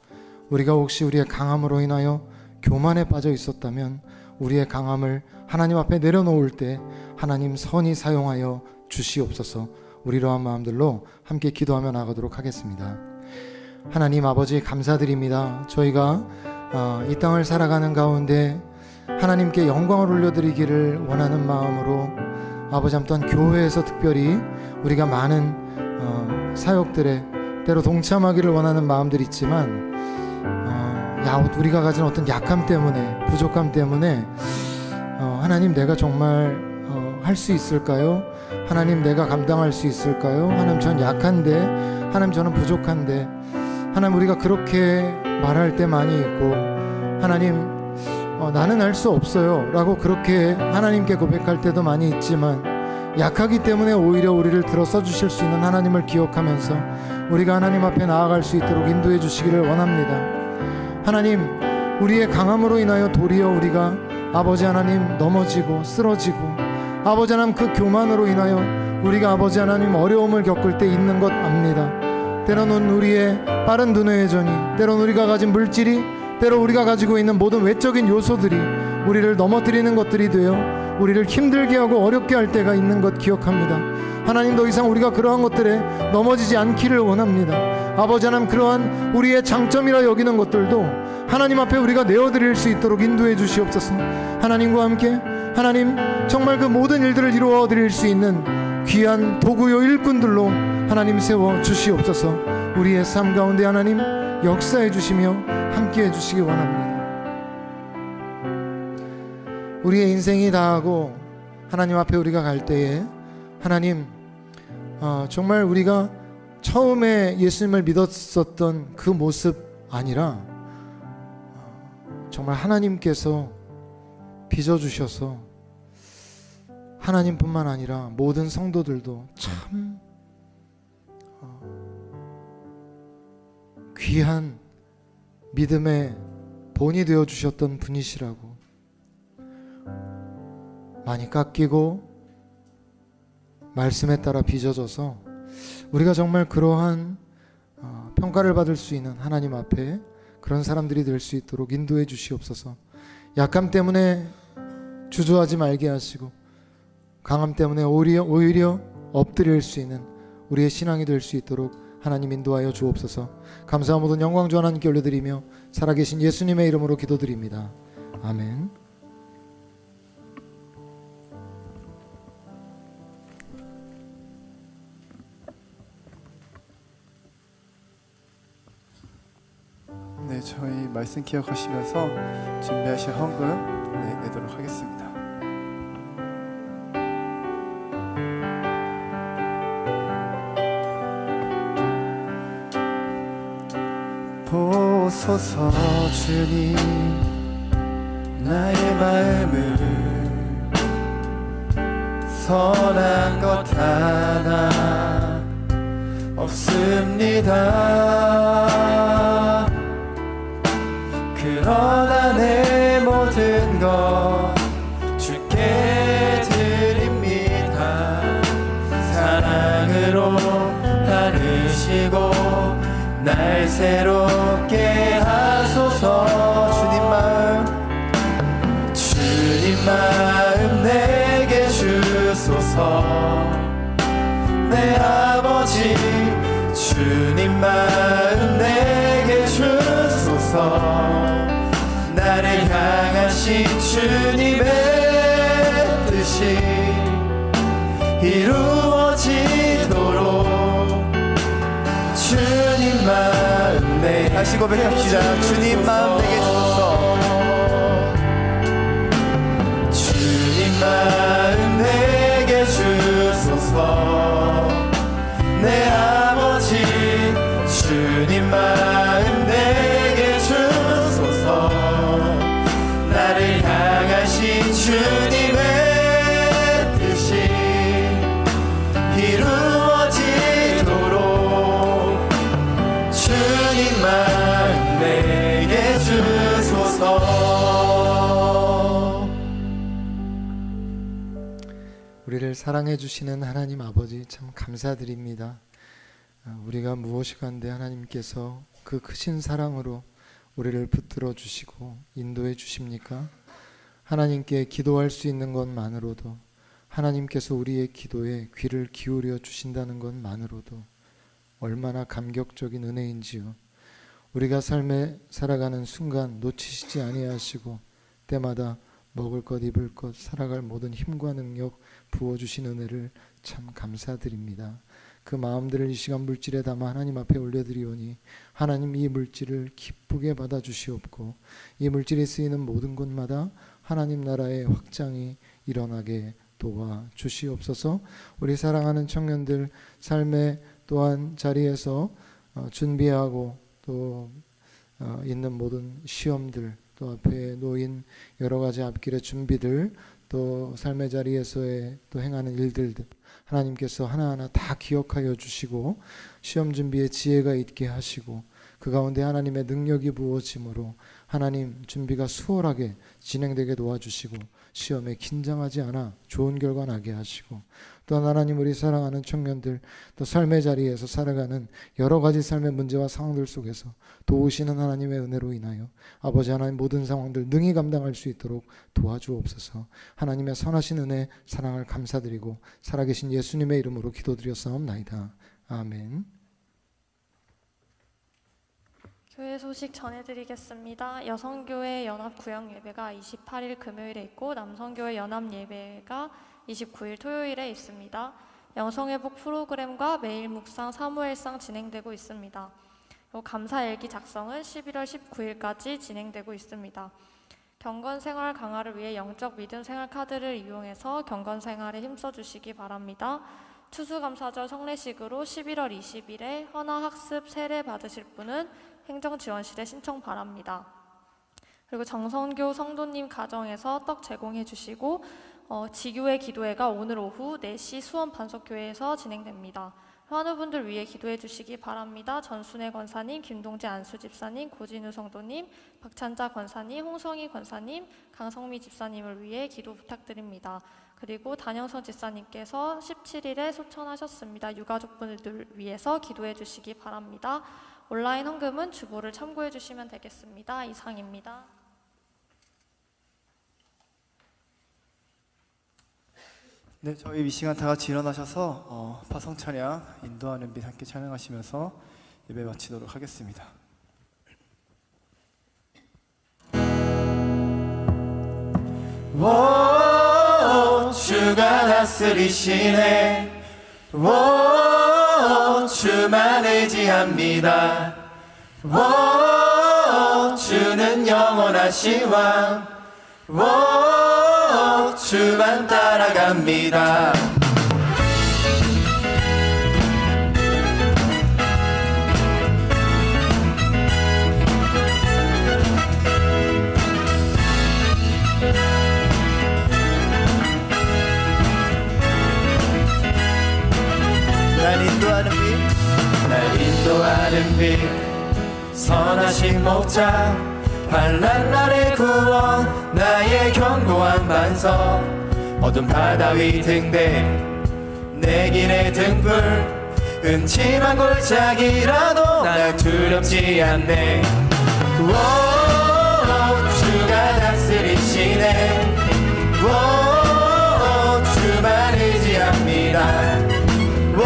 우리가 혹시 우리의 강함으로 인하여 교만에 빠져 있었다면 우리의 강함을 하나님 앞에 내려놓을 때 하나님 선히 사용하여 주시옵소서. 우리로한 마음들로 함께 기도하며 나가도록 하겠습니다. 하나님 아버지, 감사드립니다. 저희가 이 땅을 살아가는 가운데 하나님께 영광을 올려드리기를 원하는 마음으로 아버지, 한번 교회에서 특별히 우리가 많은 사역들에 때로 동참하기를 원하는 마음들이 있지만 우리가 가진 어떤 약함 때문에, 부족함 때문에 하나님, 내가 정말 할 수 있을까요? 하나님, 내가 감당할 수 있을까요? 하나님, 전 약한데, 하나님, 저는 부족한데, 하나님, 우리가 그렇게 말할 때 많이 있고, 하나님, 나는 할 수 없어요 라고 그렇게 하나님께 고백할 때도 많이 있지만, 약하기 때문에 오히려 우리를 들어 써주실 수 있는 하나님을 기억하면서 우리가 하나님 앞에 나아갈 수 있도록 인도해 주시기를 원합니다. 하나님, 우리의 강함으로 인하여 도리어 우리가 아버지 하나님 넘어지고 쓰러지고, 아버지 하나님 그 교만으로 인하여 우리가 아버지 하나님 어려움을 겪을 때 있는 것 압니다. 때로는 우리의 빠른 두뇌 회전이, 때로는 우리가 가진 물질이, 때로 우리가 가지고 있는 모든 외적인 요소들이 우리를 넘어뜨리는 것들이 되어 우리를 힘들게 하고 어렵게 할 때가 있는 것 기억합니다. 하나님, 더 이상 우리가 그러한 것들에 넘어지지 않기를 원합니다. 아버지 하나님, 그러한 우리의 장점이라 여기는 것들도 하나님 앞에 우리가 내어드릴 수 있도록 인도해 주시옵소서. 하나님과 함께 하나님, 정말 그 모든 일들을 이루어 드릴 수 있는 귀한 도구요 일꾼들로 하나님 세워 주시옵소서. 우리의 삶 가운데 하나님 역사해 주시며 함께 해 주시기 원합니다. 우리의 인생이 다하고 하나님 앞에 우리가 갈 때에 하나님, 정말 우리가 처음에 예수님을 믿었었던 그 모습 아니라 정말 하나님께서 빚어주셔서 하나님뿐만 아니라 모든 성도들도 참 귀한 믿음의 본이 되어 주셨던 분이시라고. 많이 깎이고 말씀에 따라 빚어져서 우리가 정말 그러한 평가를 받을 수 있는 하나님 앞에 그런 사람들이 될 수 있도록 인도해 주시옵소서. 약함 때문에 주저하지 말게 하시고 강함 때문에 오히려 엎드릴 수 있는 우리의 신앙이 될 수 있도록 하나님 인도하여 주옵소서. 감사와 모든 영광 주 하나님께 올려드리며 살아계신 예수님의 이름으로 기도드립니다. 아멘. 네, 저희 말씀 기억하시면서 준비하신 헌금 내도록 하겠습니다. 보소서 주님, 나의 마음을 선한 것 하나 없습니다. 그러나 내 모든 것 주께 드립니다. 사랑으로 안으시고 날 새롭게 하소서. 주님 마음 내게 주소서. 내 아버지 주님 마음 내게 주소서. 나를 향하신 주님의 뜻이 이루어지도록 주님 마음 내게 다시 고백합시다. 주님 마음 내게 주소서. 주님 마음 내게 주소서. 내 아버지 주님 마음 내게 주소서. 나를 향하신 주님의 뜻이 이루어지도록 주님 마음 내게 주소서. 우리를 사랑해 주시는 하나님 아버지 참 감사드립니다. 우리가 무엇이 간데 하나님께서 그 크신 사랑으로 우리를 붙들어 주시고 인도해 주십니까? 하나님께 기도할 수 있는 것만으로도, 하나님께서 우리의 기도에 귀를 기울여 주신다는 것만으로도 얼마나 감격적인 은혜인지요. 우리가 삶에 살아가는 순간 놓치시지 아니하시고 때마다 먹을 것 입을 것 살아갈 모든 힘과 능력 부어주신 은혜를 참 감사드립니다. 그 마음들을 이 시간 물질에 담아 하나님 앞에 올려드리오니 하나님 이 물질을 기쁘게 받아주시옵고 이 물질이 쓰이는 모든 곳마다 하나님 나라의 확장이 일어나게 도와주시옵소서. 우리 사랑하는 청년들 삶의 또한 자리에서 준비하고 또 있는 모든 시험들, 또 앞에 놓인 여러 가지 앞길의 준비들, 또 삶의 자리에서의 또 행하는 일들 하나님께서 하나하나 다 기억하여 주시고 시험 준비에 지혜가 있게 하시고 그 가운데 하나님의 능력이 부어짐으로 하나님 준비가 수월하게 진행되게 도와주시고 시험에 긴장하지 않아 좋은 결과 나게 하시고 또한 하나님 우리 사랑하는 청년들 또 삶의 자리에서 살아가는 여러 가지 삶의 문제와 상황들 속에서 도우시는 하나님의 은혜로 인하여 아버지 하나님 모든 상황들 능히 감당할 수 있도록 도와주옵소서. 하나님의 선하신 은혜 사랑을 감사드리고 살아계신 예수님의 이름으로 기도드렸사옵나이다. 아멘. 교회 소식 전해드리겠습니다. 여성교회 연합 구역 예배가 28일 금요일에 있고 남성교회 연합 예배가 29일 토요일에 있습니다. 영성회복 프로그램과 매일 묵상 사무엘상 진행되고 있습니다. 감사일기 작성은 11월 19일까지 진행되고 있습니다. 경건생활 강화를 위해 영적 믿음 생활 카드를 이용해서 경건생활에 힘써주시기 바랍니다. 추수감사절 성례식으로 11월 20일에 헌화학습 세례 받으실 분은 행정지원실에 신청 바랍니다. 그리고 정선교 성도님 가정에서 떡 제공해 주시고 지교회 기도회가 오늘 오후 4시 수원 반석교회에서 진행됩니다. 환우분들 위해 기도해 주시기 바랍니다. 전순애 권사님, 김동재 안수 집사님, 고진우 성도님, 박찬자 권사님, 홍성희 권사님, 강성미 집사님을 위해 기도 부탁드립니다. 그리고 단영선 집사님께서 17일에 소천하셨습니다. 유가족분들 위해서 기도해 주시기 바랍니다. 온라인 헌금은 주보를 참고해 주시면 되겠습니다. 이상입니다. 네, 저희 이 시간 다 같이 일어나셔서 파성 찬양 인도하는 빛 함께 찬양하시면서 예배 마치도록 하겠습니다. 오, 주가 다스리시네. 오, 주만 의지합니다. 오, 주는 영원하신 왕. 오, 주만 따라갑니다. 날 인도하는 빛 선하신 목자 환난 날의 구원 나의 견고한 반석 어둠 바다 위 등대 내 길의 등불 음침한 골짜기라도 날 두렵지 않네. 오, 주가 다스리시네. 오, 주만 의지합니다. 오,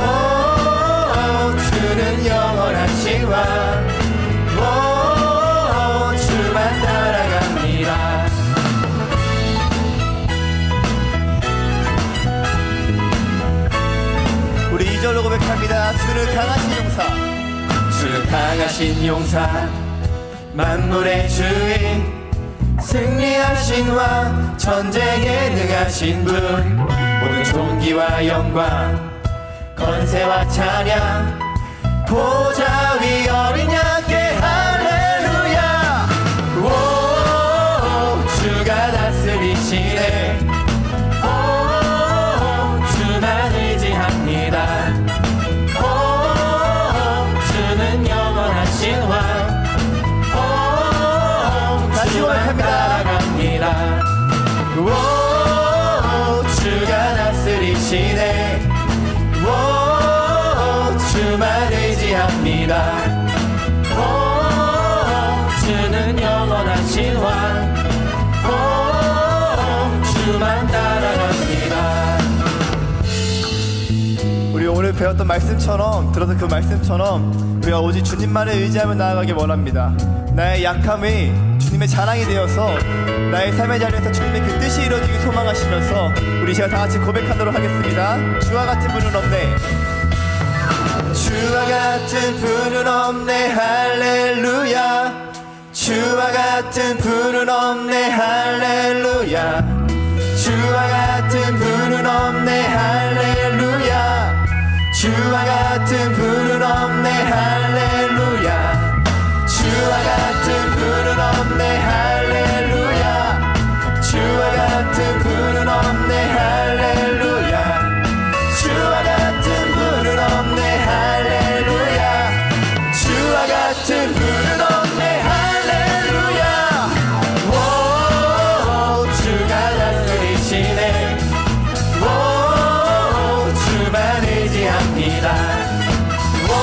주는 영원하신 왕. 오, 주만 따라갑니다. 우리 2절로 고백합니다. 주는 강하신 용사. 주는 강하신 용사. 만물의 주인. 승리하신 왕. 전쟁에 능하신 분. 모든 존귀와 영광. 건세와 찬양 보좌 위 어린 양께 할렐루야. 오, 주가 다스리시네. 오, 주만 의지합니다. 오, 주는 영원하신 왕. 오, 주만 따라갑니다. 오, 주가 다스리시네. 오, 주만 의지합니다. 오, 주는 영원하신 왕. 오, 주만 따라갑니다. 우리 오늘 배웠던 말씀처럼 들었던 그 말씀처럼 우리가 오직 주님만을 의지하며 나아가기 원합니다. 나의 약함이 주님의 자랑이 되어서 나의 삶의 자리에서 주님의 그 뜻이 이루어지기 소망하시면서 우리 시간 다 같이 고백하도록 하겠습니다. 주와 같은 분은 없네. 주와 같은 분은 없네. 할렐루야. 주와 같은 분은 없네. 할렐루야. 주와 같은 분은 없네. 할렐루야. 주와 같은 분은 없네. 할렐루야. 주와 같은 분은 없네. 할렐루야. 주와 같은 분은 없네. 할렐루야. 주와 같은 분은 없네. 할렐루야. 주와 같은 분은 없네. 할렐루야. 오, 주가 다스리시네. 오, 주만 의지합니다. 오,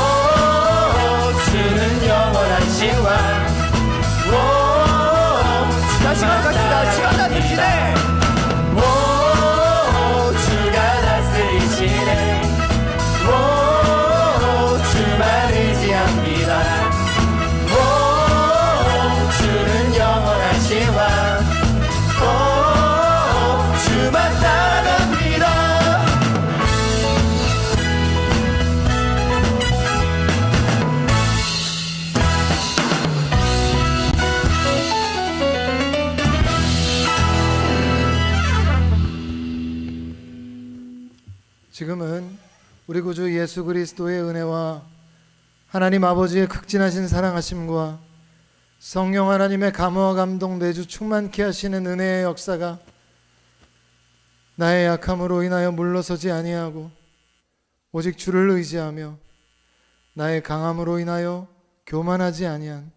우리 구주 예수 그리스도의 은혜와 하나님 아버지의 극진하신 사랑하심과 성령 하나님의 감화와 감동 내주 충만케 하시는 은혜의 역사가 나의 약함으로 인하여 물러서지 아니하고 오직 주를 의지하며 나의 강함으로 인하여 교만하지 아니한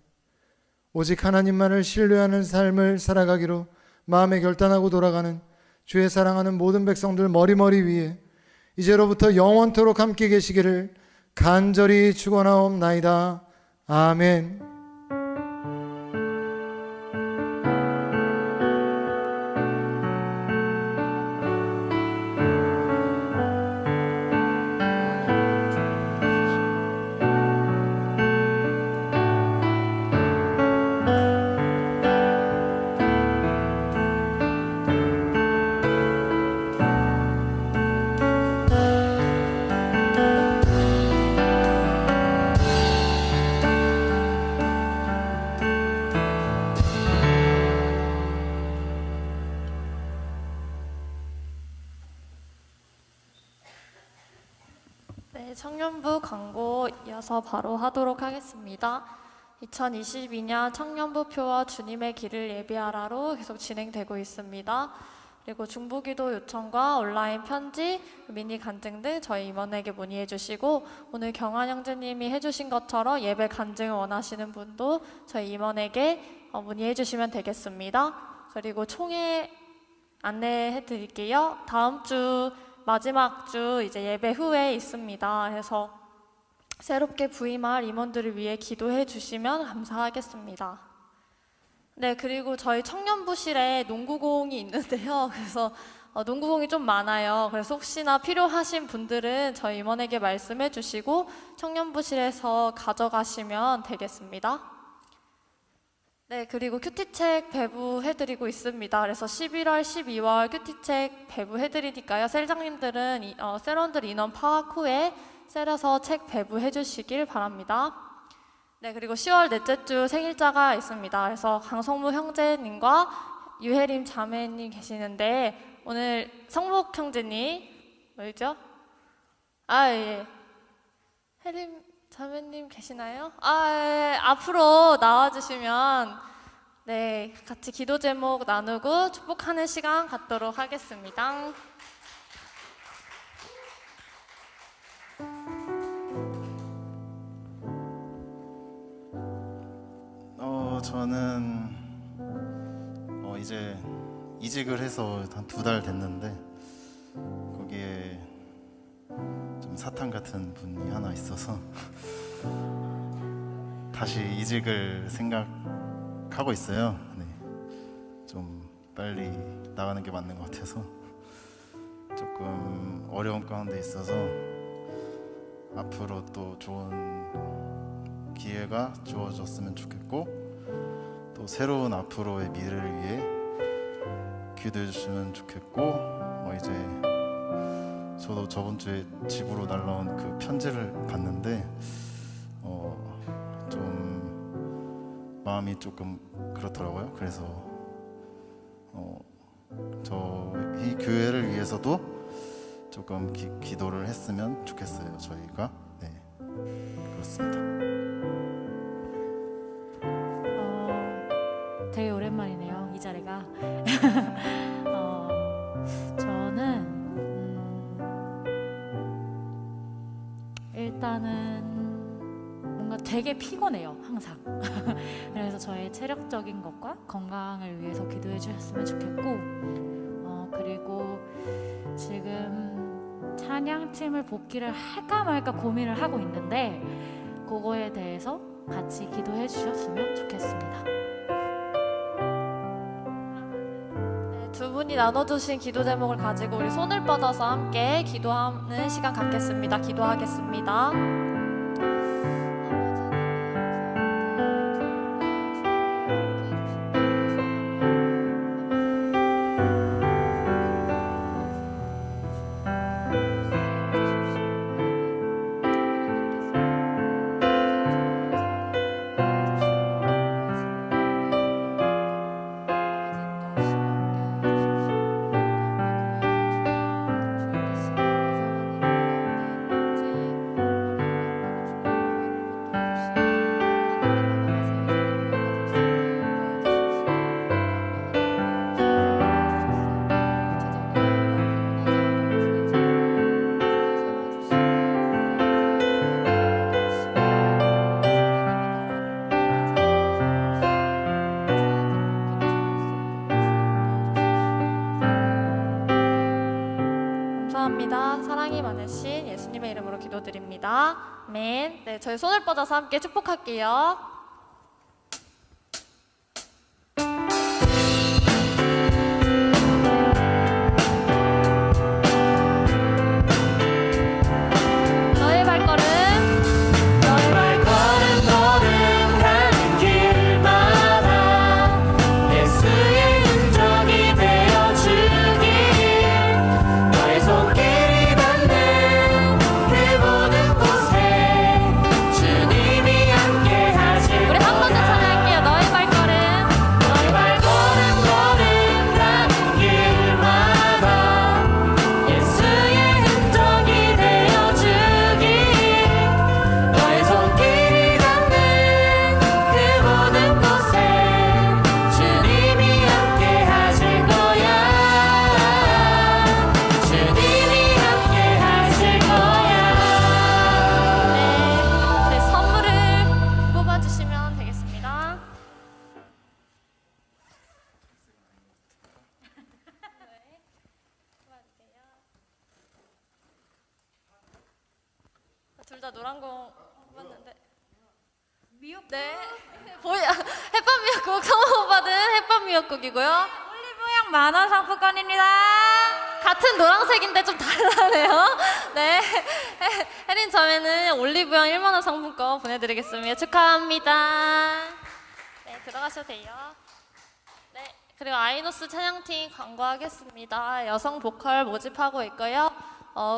오직 하나님만을 신뢰하는 삶을 살아가기로 마음에 결단하고 돌아가는 주의 사랑하는 모든 백성들 머리머리 위에 이제로부터 영원토록 함께 계시기를 간절히 축원하옵나이다. 아멘. 네, 청년부 광고 이어서 바로 하도록 하겠습니다. 2022년 청년부 표와 주님의 길을 예비하라로 계속 진행되고 있습니다. 그리고 중보기도 요청과 온라인 편지, 미니 간증 등 저희 임원에게 문의해 주시고 오늘 경환 형제님이 해주신 것처럼 예배 간증을 원하시는 분도 저희 임원에게 문의해 주시면 되겠습니다. 그리고 총회 안내해 드릴게요. 다음 주 마지막 주 이제 예배 후에 있습니다. 그래서 새롭게 부임할 임원들을 위해 기도해 주시면 감사하겠습니다. 네, 그리고 저희 청년부실에 농구공이 있는데요. 그래서 농구공이 좀 많아요. 그래서 혹시나 필요하신 분들은 저희 임원에게 말씀해 주시고 청년부실에서 가져가시면 되겠습니다. 네, 그리고 큐티책 배부해드리고 있습니다. 그래서 11월, 12월 큐티책 배부해드리니까요. 셀장님들은 셀원들 인원 파악 후에 셀에서 책 배부해주시길 바랍니다. 네, 그리고 10월 넷째 주 생일자가 있습니다. 그래서 강성무 형제님과 유혜림 자매님 계시는데 오늘 성목 형제님 뭐였죠? 아, 예. 혜림 자매님 계시나요? 예. 앞으로 나와주시면 네, 같이 기도 제목 나누고 축복하는 시간 갖도록 하겠습니다. 저는 이제 이직을 해서 한 2달 됐는데 거기에 좀 사탄 같은 분이 하나 있어서 다시 이직을 생각하고 있어요. 네. 좀 빨리 나가는 게 맞는 것 같아서 조금 어려운 가운데 있어서 앞으로 또 좋은 기회가 주어졌으면 좋겠고 또 새로운 앞으로의 미래를 위해 기도해 주시면 좋겠고 이제 저도 저번 주에 집으로 날라온 그 편지를 봤는데 좀 마음이 조금 그렇더라고요. 그래서 저희 교회를 위해서도 조금 기도를 했으면 좋겠어요. 저희가 네, 그렇습니다. 되게 오랜만이네요, 이 자리가. 저는 일단은 뭔가 되게 피곤해요, 항상. 그래서 저의 체력적인 것과 건강을 위해서 기도해 주셨으면 좋겠고 그리고 지금 찬양팀을 복귀를 할까 말까 고민을 하고 있는데 그거에 대해서 같이 기도해 주셨으면 좋겠습니다. 두 분이 나눠주신 기도 제목을 가지고 우리 손을 뻗어서 함께 기도하는 시간 갖겠습니다. 기도하겠습니다. 감사합니다. 아멘. 네, 저희 손을 뻗어서 함께 축복할게요. 너의 발걸음 너의 발걸음 걸음가는 길마다 예수의 흔적이 되어주길 너의 손길이 닿는 그 모든 곳에 주님이 함께 하실 우리 한 번 더 거야. 찬양할게요. 너의 발걸음 너의 발걸음 걸음가는 길마다 예수의 흔적이 되어주길 너의 손길이 닿는 그 모든 곳에 주님이 함께 하실 거야. 주님이 함께 하실 거야. 네, 제 선물을 뽑아주시면 되겠습니다. 둘 다 노란 공 뽑았는데 미역국? 네, 햇반 미역국 선물받은 햇반 미역국이고요. 올리브영 만원 상품권입니다. 같은 노란색인데 좀 달라네요. 네, 혜린 저희는 올리브영 1만 원 상품권 보내드리겠습니다. 축하합니다. 네, 들어가셔도 돼요. 네, 그리고 아이노스 찬양팀 광고하겠습니다. 여성 보컬 모집하고 있고요.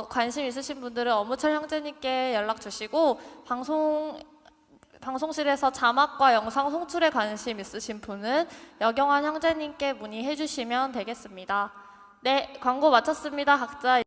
관심 있으신 분들은 어무철 형제님께 연락 주시고 방송실에서 자막과 영상 송출에 관심 있으신 분은 여경환 형제님께 문의해 주시면 되겠습니다. 네, 광고 마쳤습니다. 각자